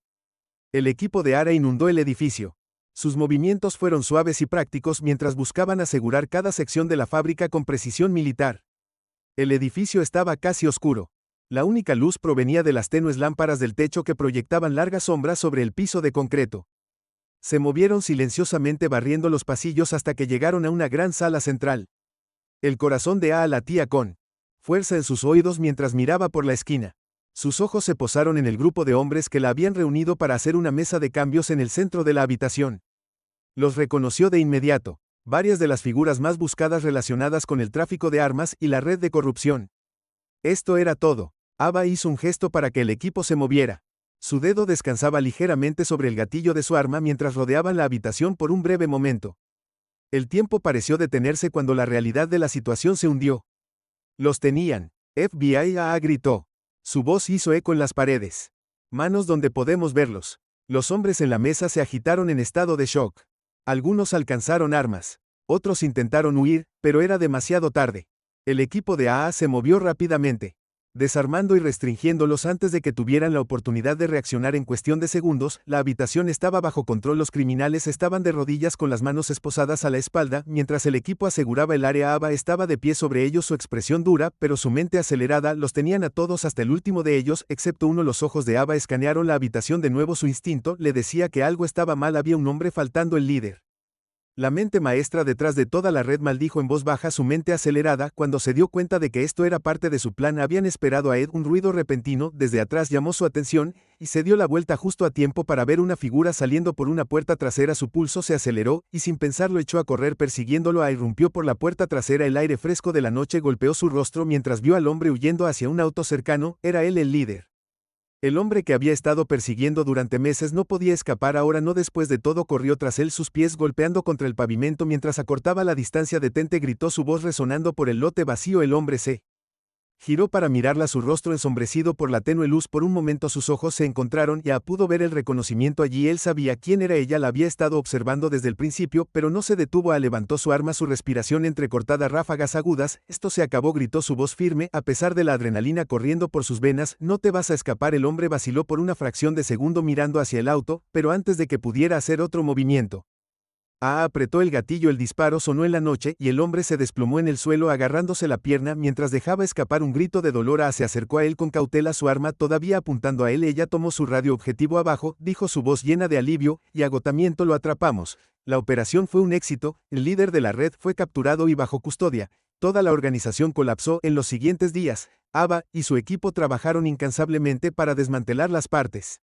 El equipo de ARA inundó el edificio. Sus movimientos fueron suaves y prácticos mientras buscaban asegurar cada sección de la fábrica con precisión militar. El edificio estaba casi oscuro. La única luz provenía de las tenues lámparas del techo que proyectaban largas sombras sobre el piso de concreto. Se movieron silenciosamente barriendo los pasillos hasta que llegaron a una gran sala central. El corazón de AA latía con fuerza en sus oídos mientras miraba por la esquina. Sus ojos se posaron en el grupo de hombres que la habían reunido para hacer una mesa de cambios en el centro de la habitación. Los reconoció de inmediato. Varias de las figuras más buscadas relacionadas con el tráfico de armas y la red de corrupción. Esto era todo. Ava hizo un gesto para que el equipo se moviera. Su dedo descansaba ligeramente sobre el gatillo de su arma mientras rodeaban la habitación por un breve momento. El tiempo pareció detenerse cuando la realidad de la situación se hundió. Los tenían. FBI gritó. Su voz hizo eco en las paredes. Manos donde podemos verlos. Los hombres en la mesa se agitaron en estado de shock. Algunos alcanzaron armas. Otros intentaron huir, pero era demasiado tarde. El equipo de AA se movió rápidamente, desarmando y restringiéndolos antes de que tuvieran la oportunidad de reaccionar en cuestión de segundos. La habitación estaba bajo control. Los criminales estaban de rodillas con las manos esposadas a la espalda, mientras el equipo aseguraba el área. Ava estaba de pie sobre ellos, su expresión dura, pero su mente acelerada. Los tenían a todos hasta el último de ellos, excepto uno. Los ojos de Ava escanearon la habitación de nuevo. Su instinto le decía que algo estaba mal. Había un hombre faltando. El líder. La mente maestra detrás de toda la red, maldijo en voz baja. Su mente acelerada, cuando se dio cuenta de que esto era parte de su plan. Habían esperado a Ed. Un ruido repentino desde atrás llamó su atención, y se dio la vuelta justo a tiempo para ver una figura saliendo por una puerta trasera. Su pulso se aceleró, y sin pensarlo echó a correr persiguiéndolo. Irrumpió por la puerta trasera. El aire fresco de la noche golpeó su rostro mientras vio al hombre huyendo hacia un auto cercano. Era él, el líder. El hombre que había estado persiguiendo durante meses no podía escapar ahora. No, después de todo corrió tras él, sus pies golpeando contra el pavimento mientras acortaba la distancia. Detente, gritó, su voz resonando por el lote vacío. El hombre se giró para mirarla, su rostro ensombrecido por la tenue luz. Por un momento sus ojos se encontraron y pudo ver el reconocimiento allí. Él sabía quién era ella, la había estado observando desde el principio, pero no se detuvo. Levantó su arma, su respiración entrecortada, ráfagas agudas. Esto se acabó, gritó, su voz firme, a pesar de la adrenalina corriendo por sus venas. No te vas a escapar. El hombre vaciló por una fracción de segundo mirando hacia el auto, pero antes de que pudiera hacer otro movimiento, apretó el gatillo. El disparo sonó en la noche y el hombre se desplomó en el suelo agarrándose la pierna mientras dejaba escapar un grito de dolor. Se acercó a él con cautela, su arma todavía apuntando a él. Ella tomó su radio objetivo abajo, dijo, su voz llena de alivio y agotamiento. Lo atrapamos. La operación fue un éxito, el líder de la red fue capturado y bajo custodia. Toda la organización colapsó. En los siguientes días, Ava y su equipo trabajaron incansablemente para desmantelar las partes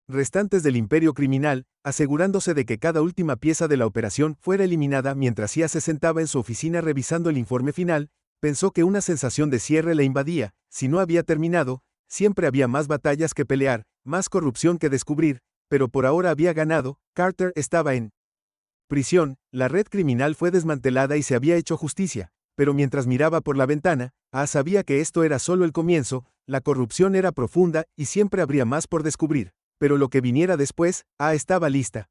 restantes del imperio criminal, asegurándose de que cada última pieza de la operación fuera eliminada. Mientras Cia se sentaba en su oficina revisando el informe final, pensó que una sensación de cierre le invadía. Si no había terminado, siempre había más batallas que pelear, más corrupción que descubrir, pero por ahora había ganado. Carter estaba en prisión, la red criminal fue desmantelada y se había hecho justicia, pero mientras miraba por la ventana, sabía que esto era solo el comienzo. La corrupción era profunda y siempre habría más por descubrir. Pero lo que viniera después, estaba lista.